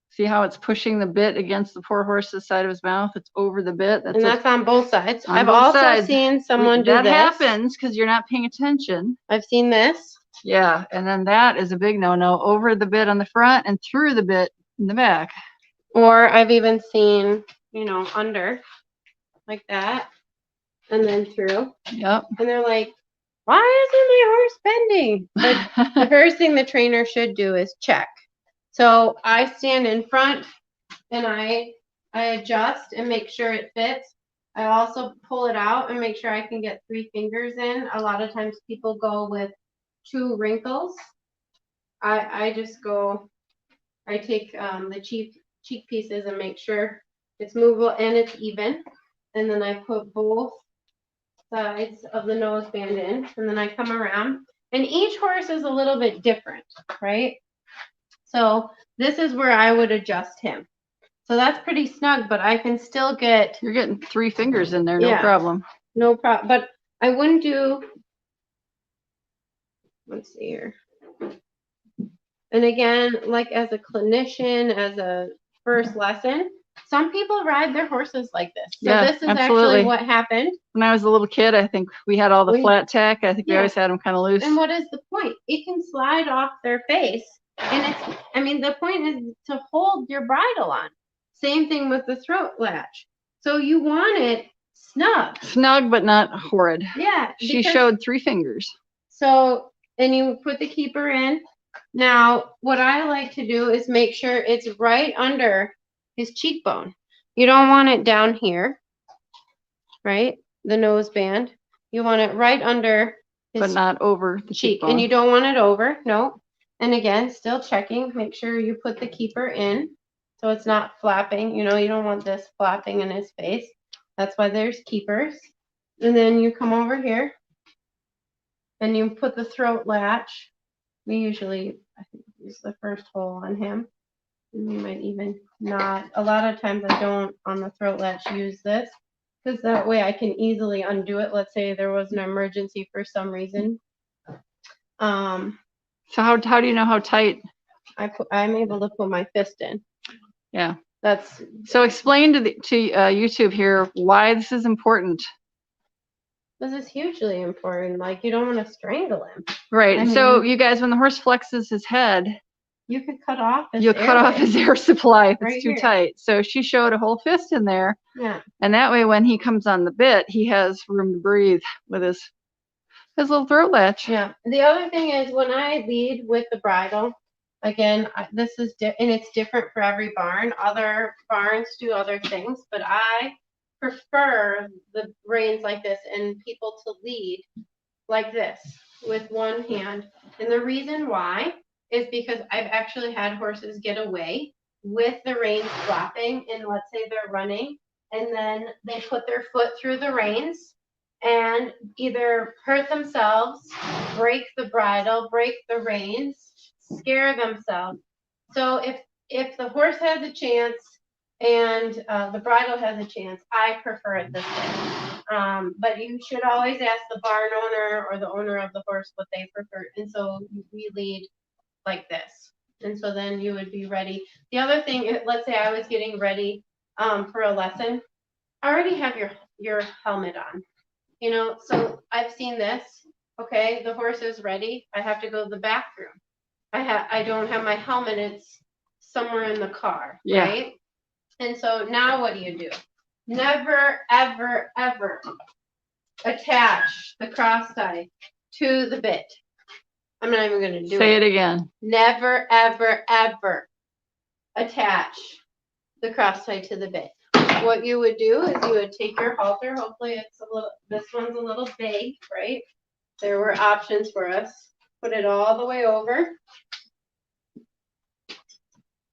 See how it's pushing the bit against the poor horse's side of his mouth? It's over the bit. That's on both sides. On I've both also sides. seen someone do that this. That happens because you're not paying attention. I've seen this. Yeah, and then that is a big no-no. Over the bit on the front and through the bit in the back. Or I've even seen, under, like that, and then through. Yep. And they're like, why isn't my horse bending? But the first thing the trainer should do is check. So I stand in front and I adjust and make sure it fits. I also pull it out and make sure I can get 3 fingers in. A lot of times people go with 2 wrinkles. I just go, I take the cheek pieces and make sure it's movable and it's even. And then I put both sides of the nose band in, and then I come around. And each horse is a little bit different, right? So this is where I would adjust him. So that's pretty snug, but I can still get... You're getting 3 fingers in there, no problem. No problem. But I wouldn't do... Let's see here. And again, like as a clinician, as a first lesson, some people ride their horses like this. So this is actually what happened. When I was a little kid, I think we had all the flat tack. I think we always had them kind of loose. And what is the point? It can slide off their face. And the point is to hold your bridle on. Same thing with the throat latch. So you want it snug. Snug, but not horrid. Yeah. She showed 3 fingers. So, and you put the keeper in. Now, what I like to do is make sure it's right under his cheekbone. You don't want it down here, right? The nose band. You want it right under his but not over the cheek. cheekbone. And you don't want it over, no. And again, still checking, make sure you put the keeper in so it's not flapping. You don't want this flapping in his face. That's why there's keepers. And then you come over here and you put the throat latch. We usually, I think, use the first hole on him. And you might even not. A lot of times I don't on the throat latch use this because that way I can easily undo it. Let's say there was an emergency for some reason. So how do you know how tight? I'm able to put my fist in. Yeah. That's so explain to YouTube here why this is important. This is hugely important. Like, you don't want to strangle him. Right. I mean, so you guys, when the horse flexes his head, you could cut off his you'll cut off his air supply if right it's too here. tight. So she showed a whole fist in there. Yeah. And that way, when he comes on the bit, he has room to breathe with his little throat latch. Yeah. The other thing is when I lead with the bridle, again, this is and it's different for every barn. Other barns do other things, but I prefer the reins like this and people to lead like this with one hand. And the reason why is because I've actually had horses get away with the reins flopping, and let's say they're running and then they put their foot through the reins and either hurt themselves, break the bridle, break the reins, scare themselves. So if the horse has a chance and the bridle has a chance, I prefer it this way. But you should always ask the barn owner or the owner of the horse what they prefer. And so we lead like this. And so then you would be ready. The other thing, let's say I was getting ready for a lesson. I already have your helmet on. You know, so I've seen this. Okay, the horse is ready. I have to go to the bathroom. I don't have my helmet. It's somewhere in the car, Yeah. right? And so now what do? Never, ever, ever attach the cross tie to the bit. I'm not even going to do it. Say it again. Never, ever, ever attach the cross tie to the bit. What you would do is you would take your halter. Hopefully it's this one's a little big, right? There were options for us. Put it all the way over.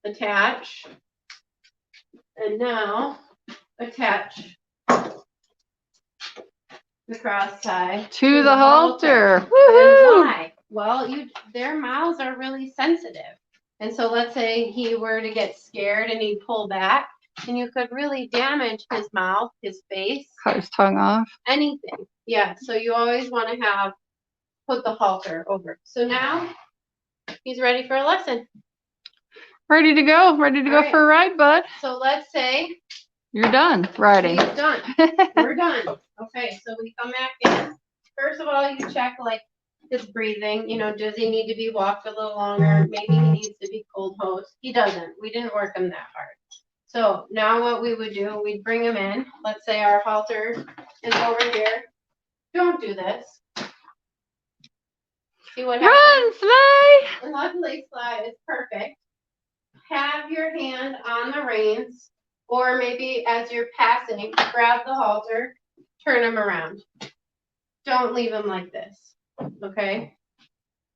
Attach. And now attach the cross tie to the halter. And why? Well, their mouths are really sensitive. And so let's say he were to get scared and he'd pull back, and you could really damage his mouth, his face. Cut his tongue off. Anything. Yeah. So you always want to put the halter over. So now he's ready for a lesson. Ready to go. Ready to go for a ride, bud. So let's say you're done riding. He's done. We're done. Okay, so we come back in. First of all, you check like his breathing. You know, does he need to be walked a little longer? Maybe he needs to be cold hosed. He doesn't. We didn't work him that hard. So now what we would do, we'd bring him in. Let's say our halter is over here. Don't do this. See what happens? Run, Sly! And luckily, Sly is perfect. Have your hand on the reins, or maybe as you're passing, grab the halter, turn him around. Don't leave him like this, okay?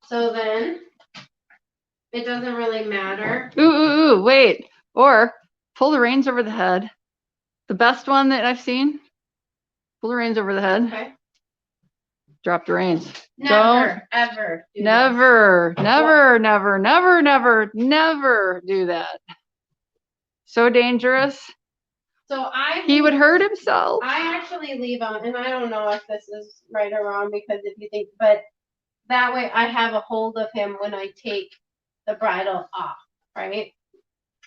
So then, it doesn't really matter. Ooh, wait. Or pull the reins over the head. The best one that I've seen, pull the reins over the head. Okay. Drop the reins. Never, ever do never do that. So dangerous. So he would hurt himself. I actually leave him, and I don't know if this is right or wrong, because if you think, but that way I have a hold of him when I take the bridle off, right?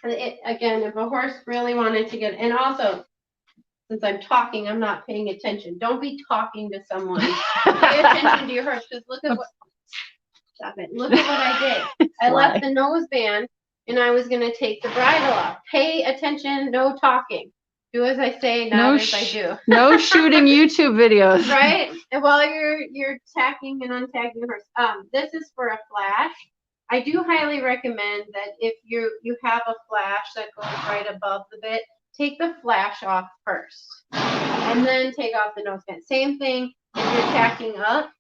And again, if a horse really wanted to get, and also, since I'm talking, I'm not paying attention. Don't be talking to someone. Pay attention to your horse, because look at what. Stop it. Look at what I did. I left the noseband, and I was going to take the bridle off. Pay attention. No talking. Do as I say, not as I do. No shooting YouTube videos. Right? And while you're tacking and untacking the horse. This is for a flash. I do highly recommend that if you have a flash that goes right above the bit, take the flash off first, and then take off the noseband. Same thing if you're tacking up.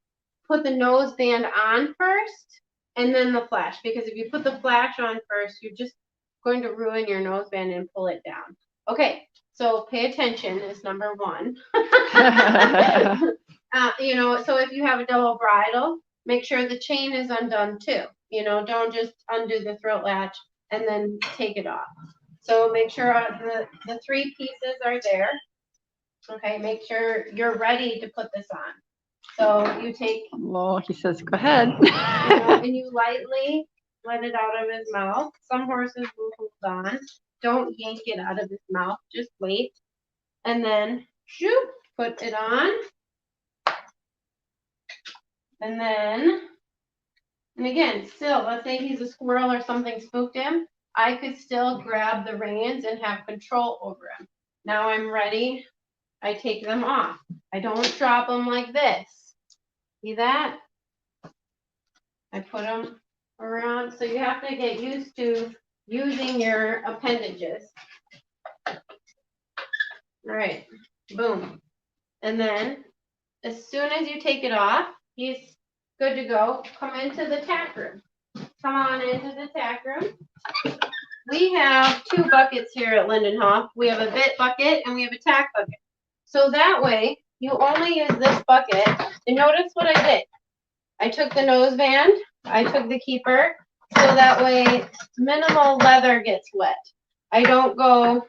Put the noseband on first, and then the flash. Because if you put the flash on first, you're just going to ruin your noseband and pull it down. Okay, so pay attention is number one. You know, so if you have a double bridle, make sure the chain is undone too. You know, don't just undo the throat latch and then take it off. So make sure the three pieces are there. Okay, make sure you're ready to put this on. So you take, Well, he says, go ahead. and you lightly let it out of his mouth. Some horses will hold on. Don't yank it out of his mouth. Just wait. And then, shoot, put it on. And then, and again, still, let's say he's a squirrel or something spooked him. I could still grab the reins and have control over him. Now I'm ready. I take them off. I don't drop them like this. See that? I put them around. So you have to get used to using your appendages. All right, boom. And then as soon as you take it off, he's good to go. Come into the tack room. Come on into the tack room. We have 2 buckets here at Lindinhof. We have a bit bucket and we have a tack bucket. So that way, you only use this bucket. And notice what I did. I took the nose band, I took the keeper, so that way minimal leather gets wet. I don't go,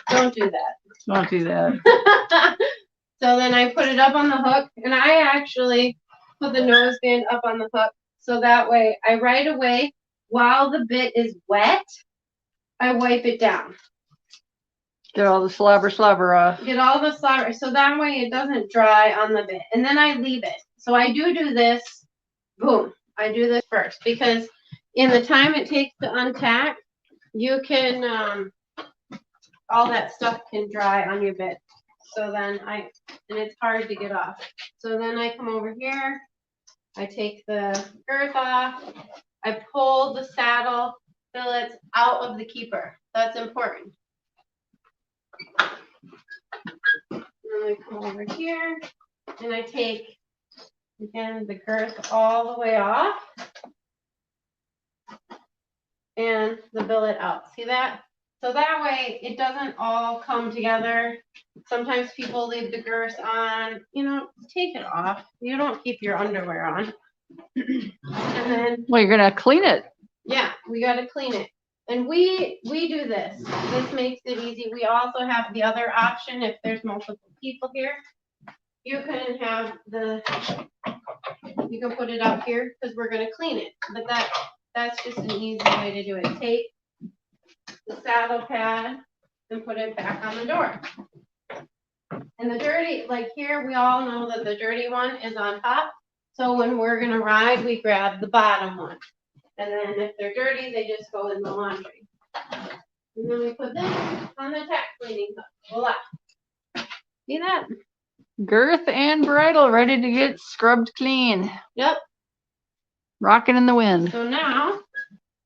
don't do that. Don't do that. So then I put it up on the hook, and I actually put the nose band up on the hook, so that way I right away, while the bit is wet, I wipe it down. Get all the slobber off. Get all the slobber, so that way it doesn't dry on the bit. And then I leave it. So I do this, boom, I do this first, because in the time it takes to untack, you can, all that stuff can dry on your bit. So then and it's hard to get off. So then I come over here, I take the girth off, I pull the saddle fillets out of the keeper. That's important. And then I come over here and I take, again, the girth all the way off and the billet out. See that? So that way it doesn't all come together. Sometimes people leave the girth on, take it off. You don't keep your underwear on. And then, well, you're going to clean it. Yeah, we got to clean it. And we do this. This makes it easy. We also have the other option if there's multiple people here. You can have you can put it up here because we're going to clean it. But that's just an easy way to do it. Take the saddle pad and put it back on the door. And the dirty, like here, we all know that the dirty one is on top. So when we're going to ride, we grab the bottom one. And then if they're dirty, they just go in the laundry. And then we put this on the tack cleaning hook. Voila. See that? Girth and bridle ready to get scrubbed clean. Yep. Rocking in the wind. So now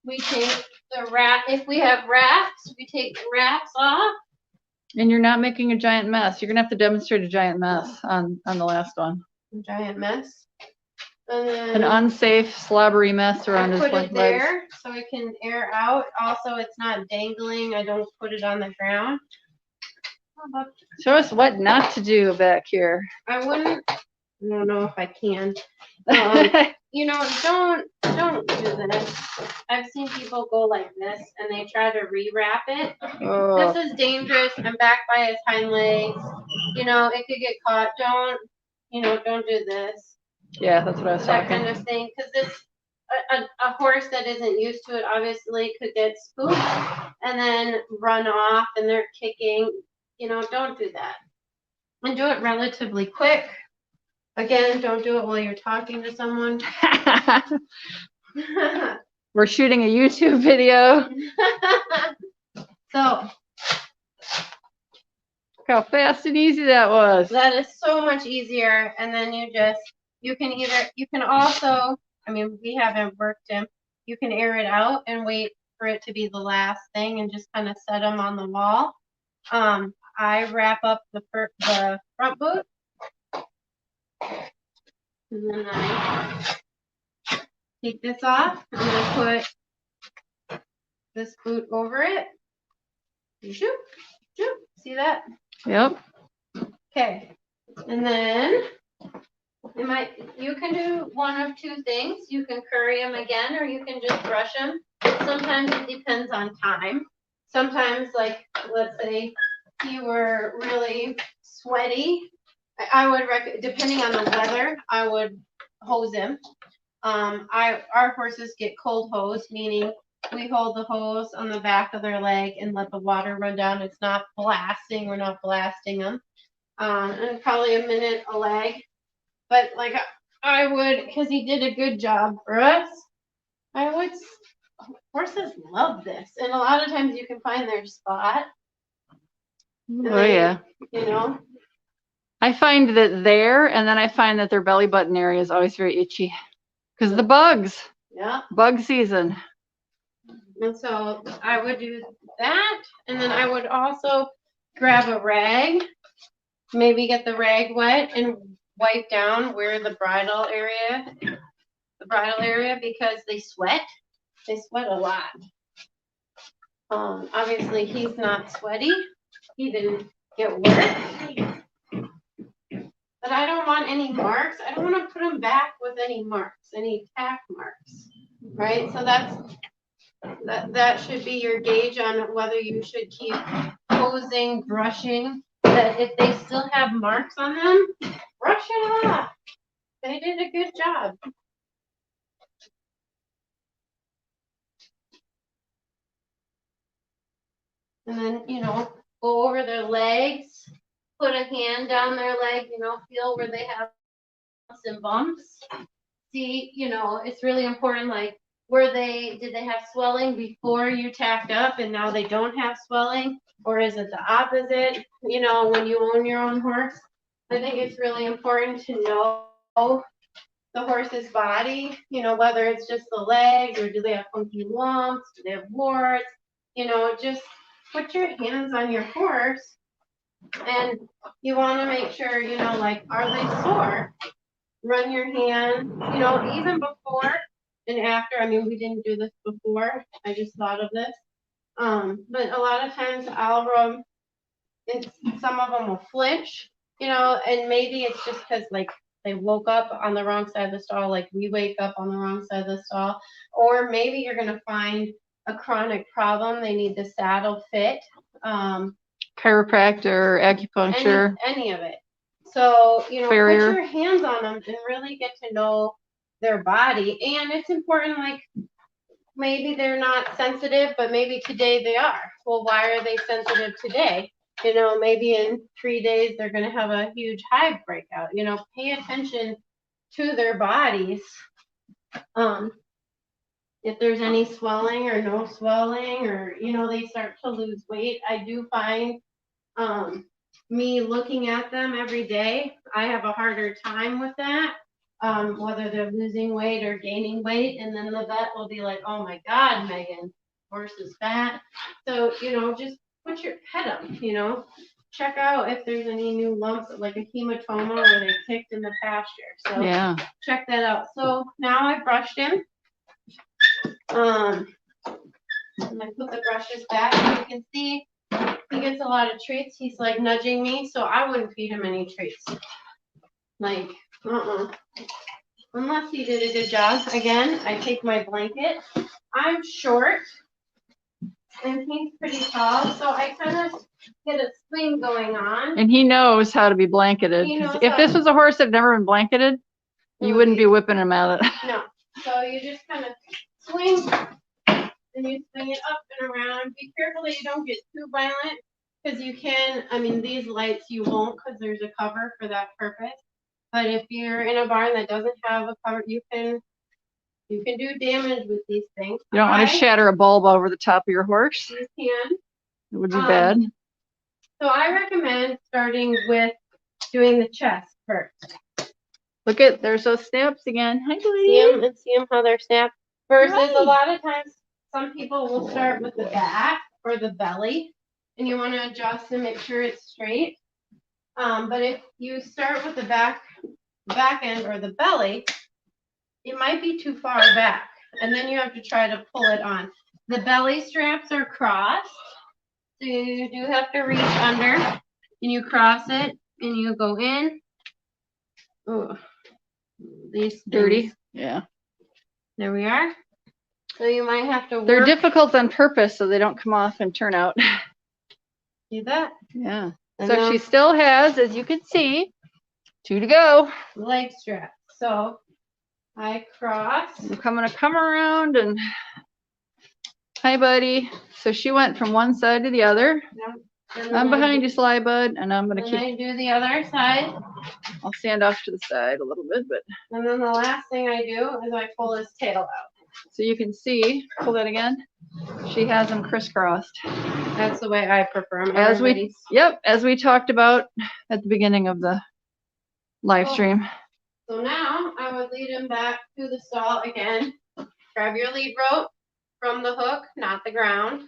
we take the wrap. If we have wraps, we take the wraps off. And you're not making a giant mess. You're going to have to demonstrate a giant mess on the last one. A giant mess. And then an unsafe, slobbery mess around his legs. I put it there so it can air out. Also, it's not dangling. I don't put it on the ground. Show us what not to do back here. I don't know if I can. Don't do this. I've seen people go like this and they try to rewrap it. Oh. This is dangerous. I'm back by his hind legs. It could get caught. Don't do this. Yeah, that's what I was that talking. kind of thing, because a horse that isn't used to it obviously could get spooked and then run off and they're kicking. Don't do that. And do it relatively quick. Again, don't do it while you're talking to someone. We're shooting a YouTube video. So look how fast and easy that was. that is so much easier. And then you can also, we haven't worked him. You can air it out and wait for it to be the last thing and just kind of set them on the wall. I wrap up the front boot. And then I take this off. I'm going to put this boot over it. Shoop, shoop. See that? Yep. Okay. And then you can do one of two things. You can curry them again, or you can just brush them. Sometimes it depends on time. Sometimes, like, let's say you were really sweaty I would depending on the weather, I would hose him. Our horses get cold hose, meaning we hold the hose on the back of their leg and let the water run down. It's not blasting. We're not blasting them. And probably a minute a leg. But like I would, because he did a good job for us. Horses love this, and a lot of times you can find their spot. Oh yeah. You know. I find that there, and then I find that their belly button area is always very itchy because the bugs. Yeah. Bug season. And so I would do that, and then I would also grab a rag, maybe get the rag wet and wipe down where the bridle area, because they sweat. They sweat a lot. Obviously he's not sweaty. He didn't get wet. But I don't want any marks. I don't want to put him back with any marks, any tack marks, right? So that should be your gauge on whether you should keep hosing, brushing. That if they still have marks on them, brush it off. They did a good job. And then, go over their legs, put a hand down their leg, feel where they have some bumps. See, it's really important, like, did they have swelling before you tacked up and now they don't have swelling? Or is it the opposite, when you own your own horse? I think it's really important to know the horse's body, whether it's just the legs or do they have funky lumps, do they have warts, just put your hands on your horse and you want to make sure, like, are they sore? Run your hand, even before and after. I mean, we didn't do this before. I just thought of this. But a lot of times I'll rub, and some of them will flinch, and maybe it's just because, like, they woke up on the wrong side of the stall, like we wake up on the wrong side of the stall, or maybe you're going to find a chronic problem. They need the saddle fit. Chiropractor, acupuncture. Any of it. So, Farrier. put your hands on them and really get to know their body. And it's important, like, maybe they're not sensitive, but maybe today they are. Well, why are they sensitive today? Maybe in 3 days they're going to have a huge hive breakout. Pay attention to their bodies. If there's any swelling or no swelling, or, they start to lose weight, I do find me looking at them every day, I have a harder time with that, whether they're losing weight or gaining weight. And then the vet will be like, oh my God, Megan, horse is fat. So, just pet them, check out if there's any new lumps, like a hematoma where they kicked in the pasture. So yeah, check that out. So now I brushed him. And I put the brushes back. You can see he gets a lot of treats. He's like nudging me, so I wouldn't feed him any treats. Like, unless he did a good job. Again, I take my blanket. I'm short, and he's pretty tall, so I kind of get a swing going on. And he knows how to be blanketed. If this was a horse that never been blanketed, you wouldn't be whipping him out. No. So you just kind of swing, and you swing it up and around. Be careful that you don't get too violent, because you can, these lights you won't, because there's a cover for that purpose. But if you're in a barn that doesn't have a cover, you can do damage with these things. You don't want to shatter a bulb over the top of your horse. You can. It would be bad. So I recommend starting with doing the chest first. Look at, there's those snaps again. Hi, Glee. See them how they're snapped. Versus a lot of times, some people will start with the back or the belly, and you want to adjust and make sure it's straight. But if you start with the back end or the belly, it might be too far back, and then you have to try to pull it on. The belly straps are crossed, so you do have to reach under, and you cross it, and you go in. Oh, these dirty. Yeah. There we are. So you might have to work. They're difficult on purpose, so they don't come off and turn out. See that? Yeah. And so she still has, as you can see, 2 to go. leg strap. So I cross. I'm gonna come around and hi, buddy. So she went from one side to the other. I'm behind you, Sly Bud, and I'm gonna keep. I do the other side. I'll stand off to the side a little bit, but. And then the last thing I do is I pull his tail out. So you can see. Pull that again. She has them crisscrossed. That's the way I prefer them. As we talked about at the beginning of the live stream. So now I would lead him back to the stall again. Grab your lead rope from the hook, not the ground,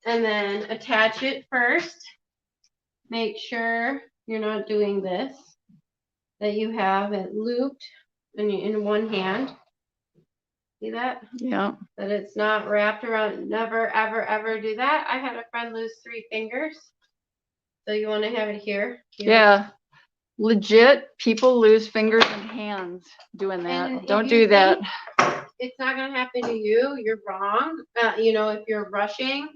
and then attach it first. Make sure you're not doing this, that you have it looped in one hand. See that? Yeah. That it's not wrapped around. Never, ever, ever do that. I had a friend lose 3 fingers. So you want to have it here. Yeah. Legit, people lose fingers and hands doing that. And don't do that. It's not going to happen to you. You're wrong. You know, if you're rushing,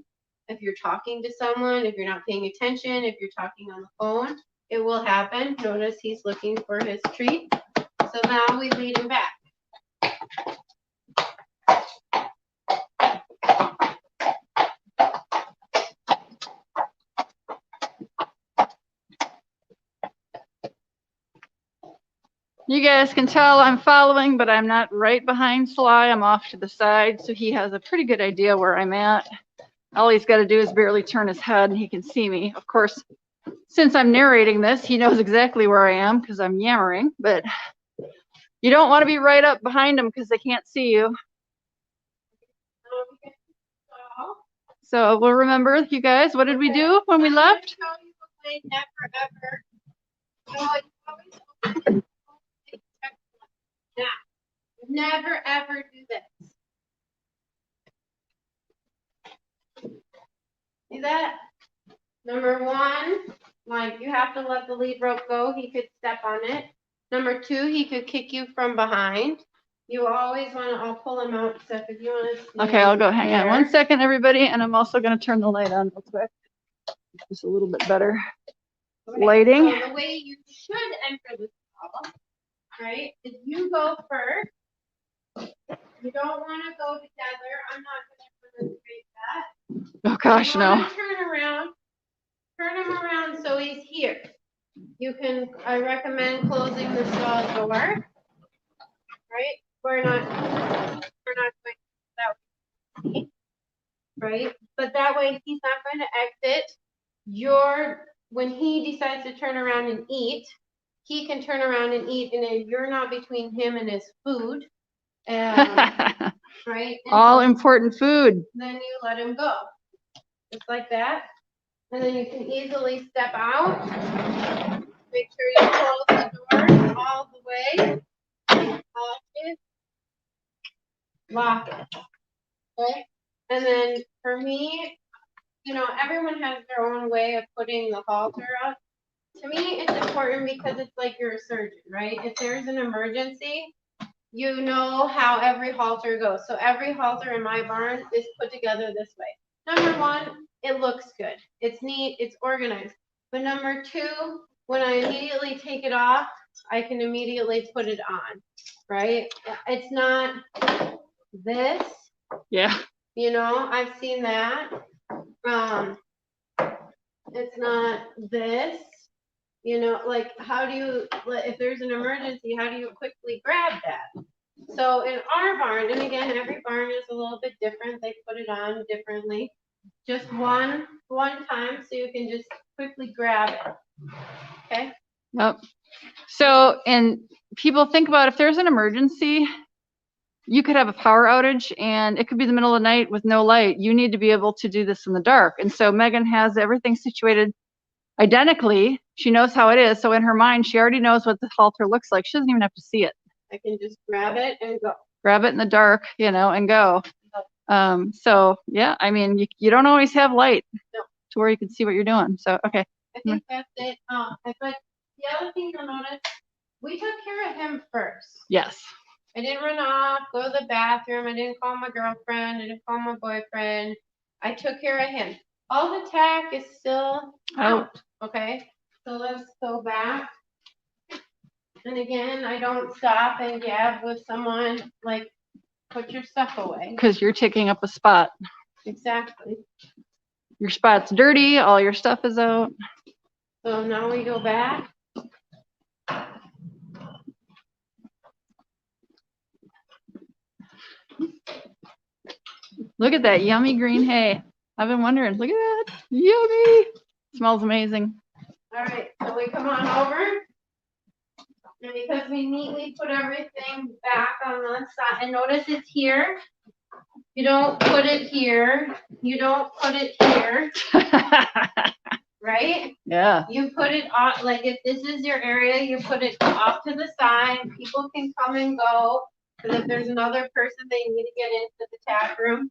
if you're talking to someone, if you're not paying attention, if you're talking on the phone, it will happen. Notice he's looking for his treat. So now we lead him back. You guys can tell I'm following, but I'm not right behind Sly. I'm off to the side, so he has a pretty good idea where I'm at. All he's got to do is barely turn his head and he can see me. Of course, since I'm narrating this, he knows exactly where I am because I'm yammering, but you don't want to be right up behind him because they can't see you. So we'll remember, you guys, what did we do when we left? Never ever do this. See that? Number 1, like you have to let the lead rope go. He could step on it. Number 2, he could kick you from behind. You always want to, I'll pull him out, Steph, if you want to. Okay, I'll go. Hang on 1 second, everybody. And I'm also going to turn the light on real quick. Just a little bit better lighting. So the way you should enter the stall, right, is you go first. You don't want to go together. I'm not going to demonstrate that. Oh gosh, no. Turn him around so he's here. You can, I recommend closing the stall door. Right? We're not going that way. Right? But that way he's not going to exit. When he decides to turn around and eat, he can turn around and eat, and then you're not between him and his food. Right? And all important food. Then you let him go. Just like that. And then you can easily step out. Make sure you close the door all the way. Lock it. Lock it. Okay? And then for me, you know, everyone has their own way of putting the halter up. To me, it's important because it's like you're a surgeon, right? If there's an emergency, you know how every halter goes. So every halter in my barn is put together this way. Number 1, it looks good. It's neat, it's organized. But number 2, when I immediately take it off, I can immediately put it on, right? It's not this. Yeah. You know, I've seen that. It's not this. You know, like how do you, if there's an emergency, how do you quickly grab that? So in our barn, and again, every barn is a little bit different. They put it on differently. Just one time so you can just quickly grab it. Okay? Yep. So, and people think about if there's an emergency, you could have a power outage and it could be the middle of the night with no light. You need to be able to do this in the dark. And so Megan has everything situated identically. She knows how it is. So in her mind, she already knows what the halter looks like. She doesn't even have to see it. I can just grab it and go. Grab it in the dark, you know, and go. So yeah, I mean, you don't always have light to where you can see what you're doing. So, okay. I think that's it. But the other thing you'll notice, we took care of him first. Yes. I didn't run off, go to the bathroom. I didn't call my girlfriend. I didn't call my boyfriend. I took care of him. All the tack is still out. Okay. So let's go back. And again, I don't stop and gab with someone, like, put your stuff away. Because you're taking up a spot. Exactly. Your spot's dirty, all your stuff is out. So now we go back. Look at that yummy green hay. I've been wondering, look at that. Yummy. Smells amazing. All right, so we come on over. And because we neatly put everything back on the side, and notice it's here. You don't put it here. You don't put it here. Right? Yeah. You put it off, like if this is your area, you put it off to the side. People can come and go. Because if there's another person, they need to get into the tack room.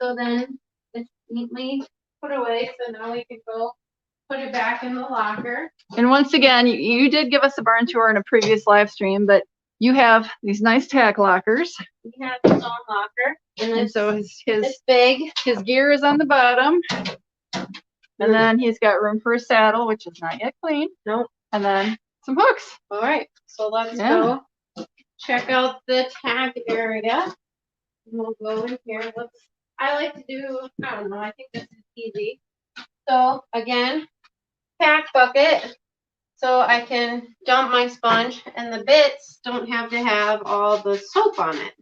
So then it's neatly put away. So now we can go put it back in the locker. And once again, you did give us a barn tour in a previous live stream, but you have these nice tack lockers. He has his own locker. And so his it's big. His gear is on the bottom. And then he's got room for a saddle, which is not yet clean. Nope. And then some hooks. All right. So let's go check out the tack area. We'll go in here. I like to do, I don't know, I think this is easy. So again, tack bucket. So I can dump my sponge, and the bits don't have to have all the soap on it.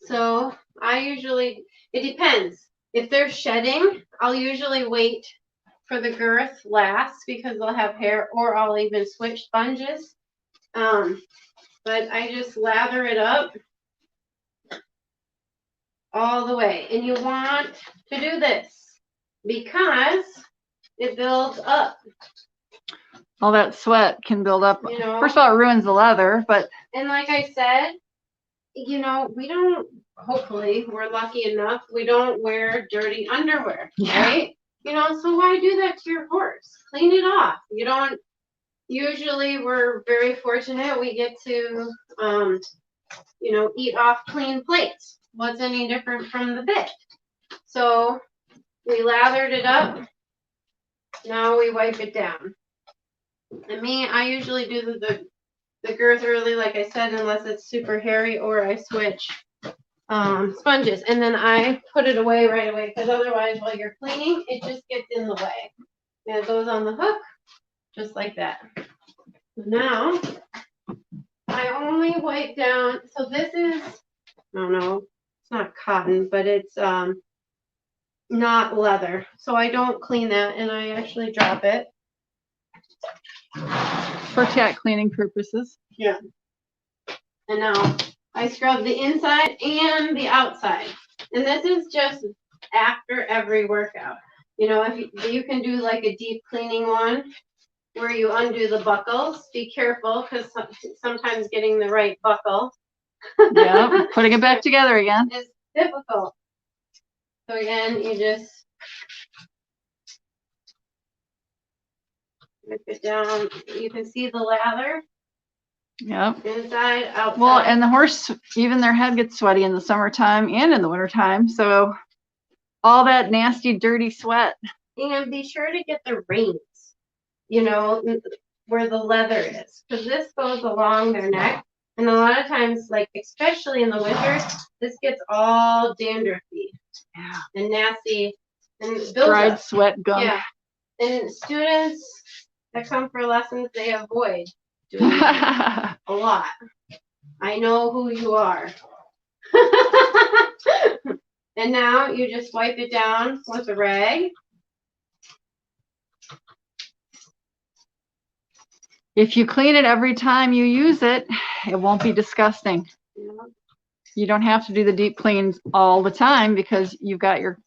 So I usually, it depends. If they're shedding, I'll usually wait for the girth last because they'll have hair, or I'll even switch sponges. But I just lather it up all the way. And you want to do this because it builds up. All that sweat can build up. You know, first of all, it ruins the leather, but. And like I said, you know, we don't, hopefully, we're lucky enough, we don't wear dirty underwear, right? You know, so why do that to your horse? Clean it off. You don't, usually we're very fortunate we get to, you know, eat off clean plates. What's any different from the bit? So we lathered it up. Now we wipe it down. And me, I usually do the girth early, like I said, unless it's super hairy, or I switch sponges. And then I put it away right away, because otherwise while you're cleaning, it just gets in the way. And it goes on the hook, just like that. Now, I only wipe down, so this is, I don't know, it's not cotton, but it's not leather. So I don't clean that, and I actually drop it. For tack cleaning purposes. Yeah. And now I scrub the inside and the outside. And this is just after every workout. You know, if you can do like a deep cleaning one where you undo the buckles. Be careful, because sometimes getting the right buckle. Yeah, putting it back together again. Is difficult. So again, you just rip it down. You can see the lather. Yep. Inside, outside. Well, and the horse, even their head gets sweaty in the summertime and in the wintertime. So all that nasty, dirty sweat. And be sure to get the reins, you know, where the leather is, because this goes along their neck. And a lot of times, like, especially in the winter, this gets all dandruffy and nasty and dried sweat gunk. Yeah. And students that come for lessons, they avoid doing that a lot. I know who you are. And now you just wipe it down with a rag. If you clean it every time you use it, it won't be disgusting. Yeah. You don't have to do the deep cleans all the time because you've got your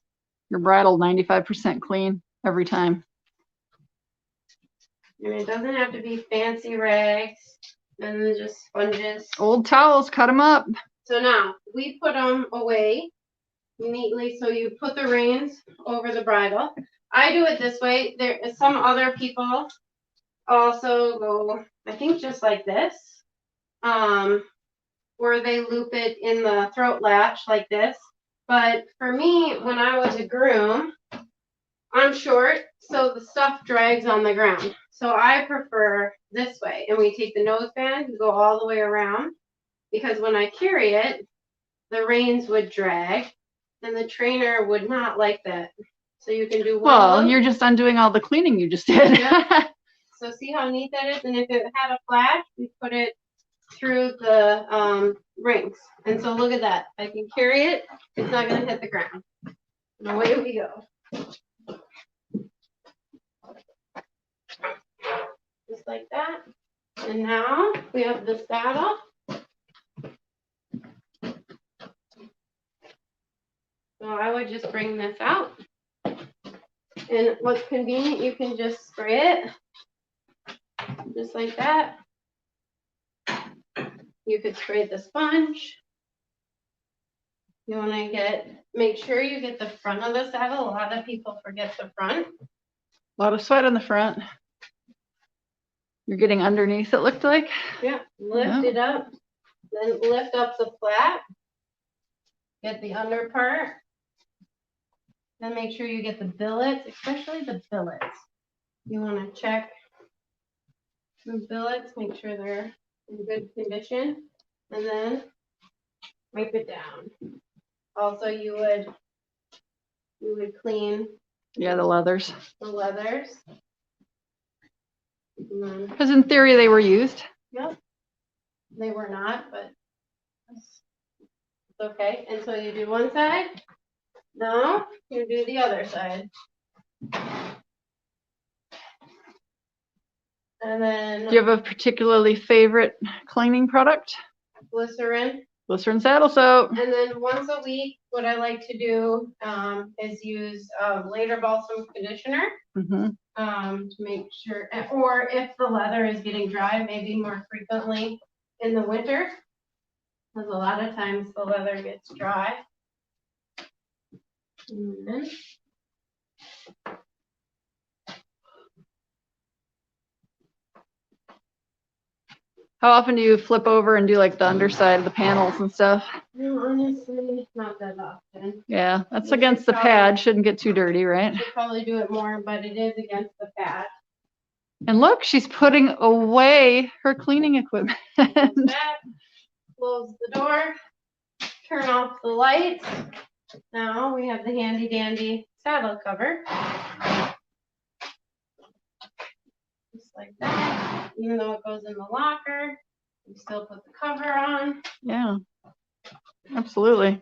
bridle 95% clean every time. And it doesn't have to be fancy rags and then just sponges. Old towels, cut them up. So now we put them away neatly. So you put the reins over the bridle. I do it this way. There is some other people also go, I think, just like this, where they loop it in the throat latch like this. But for me, when I was a groom, I'm short, so the stuff drags on the ground. So I prefer this way, and we take the noseband and go all the way around, because when I carry it, the reins would drag, and the trainer would not like that. So you can do one. Well, you're just undoing all the cleaning you just did. Yep. So see how neat that is? And if it had a flash, we put it through the rings. And so look at that. I can carry it. It's not going to hit the ground. And away we go. Just like that. And now we have the saddle. So I would just bring this out. And what's convenient, you can just spray it. Just like that. You could spray the sponge. You want to make sure you get the front of the saddle. A lot of people forget the front. A lot of sweat on the front. You're getting underneath, it looked like. Yeah, lift it up. Then lift up the flat. Get the under part. Then make sure you get the billets, especially the billets. You want to check the billets, make sure they're in good condition, and then wipe it down. Also, you would clean. Yeah, the leathers. The leathers. Because in theory they were used. Yep. They were not, but it's okay. And so you do one side. Now you do the other side. And then. Do you have a particularly favorite cleaning product? Glycerin. Glycerin saddle soap. And then once a week, what I like to do is use Later Balsam conditioner to make sure, or if the leather is getting dry, maybe more frequently in the winter, because a lot of times the leather gets dry. And then how often do you flip over and do like the underside of the panels and stuff? no, honestly, not that often. Yeah, that's against the pad. Shouldn't get too dirty, right? Should probably do it more, but it is against the pad. And look, she's putting away her cleaning equipment. Close the door. Turn off the lights. Now we have the handy dandy saddle cover. Just like that. Even though it goes in the locker, you still put the cover on. Yeah, absolutely.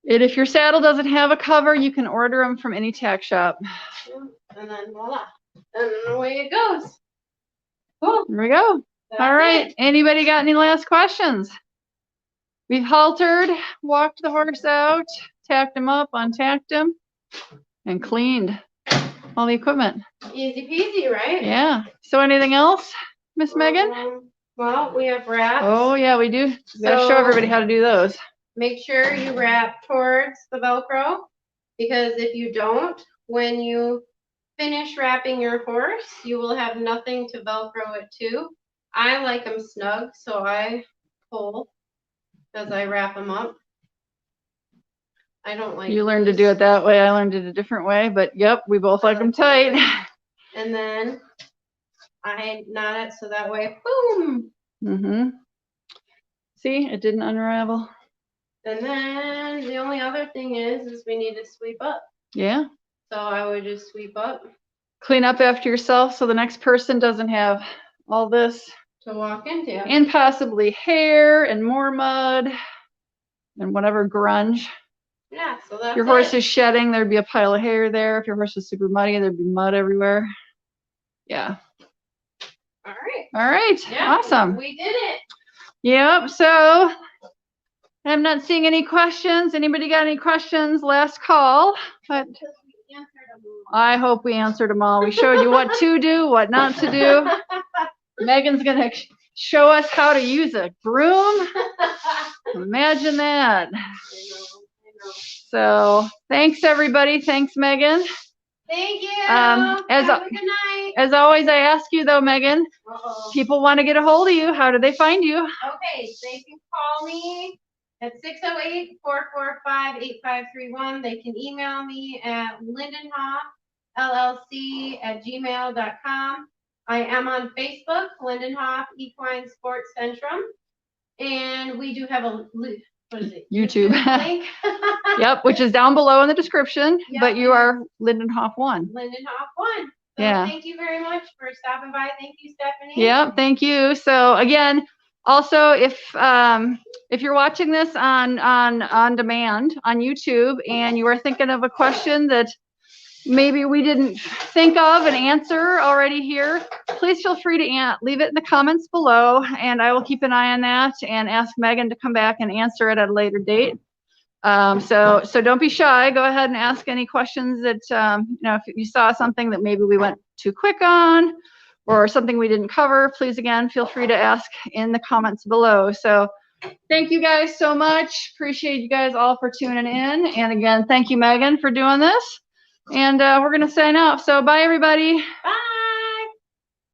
And if your saddle doesn't have a cover, you can order them from any tack shop. Yeah. And then voila. And then away it goes. Cool. Here we go. That's all right. it. Anybody got any last questions? We've haltered, walked the horse out, tacked him up, untacked him, and cleaned all the equipment. Easy peasy, right? Yeah. So anything else, Miss Megan? Well, we have wraps. Oh, yeah, we do. We gotta show everybody how to do those. Make sure you wrap towards the Velcro, because if you don't, when you finish wrapping your horse, you will have nothing to Velcro it to. I like them snug, so I pull as I wrap them up. I don't like. You learned to do it that way. I learned it a different way, but yep, we both like them tight. And then I knot it so that way, boom. Mm-hmm. See, it didn't unravel. And then the only other thing is we need to sweep up. Yeah. So I would just sweep up. Clean up after yourself so the next person doesn't have all this to walk into. And possibly hair and more mud and whatever grunge. Yeah, so that's your horse is shedding, there'd be a pile of hair there. If your horse is super muddy, there'd be mud everywhere. Yeah. All right. All right. Yeah, awesome. We did it. Yep. So I'm not seeing any questions. Anybody got any questions? Last call. But I hope we answered them all. We showed you what to do, what not to do. Megan's going to show us how to use a broom. Imagine that. I know. So thanks, everybody. Thanks, Megan. Thank you. Have a good night. As always, I ask you, though, Megan, people want to get a hold of you. How do they find you? Okay, they can call me at 608-445-8531. They can email me at Lindinhof llc@gmail.com. I am on Facebook, Lindinhof Equine Sports Centrum. And we do have a, what is it? YouTube link. Yep, which is down below in the description. Yep. But you are Lindinhof 1. Lindinhof 1. So yeah. Thank you very much for stopping by. Thank you, Stephanie. Yep, thank you. So again, also if you're watching this on demand on YouTube and you are thinking of a question that maybe we didn't think of an answer already here, please feel free to leave it in the comments below, and I will keep an eye on that and ask Megan to come back and answer it at a later date. So don't be shy. Go ahead and ask any questions that, you know, if you saw something that maybe we went too quick on or something we didn't cover, please, again, feel free to ask in the comments below. So thank you guys so much. Appreciate you guys all for tuning in. And again, thank you, Megan, for doing this. And we're going to sign off. So bye, everybody. Bye.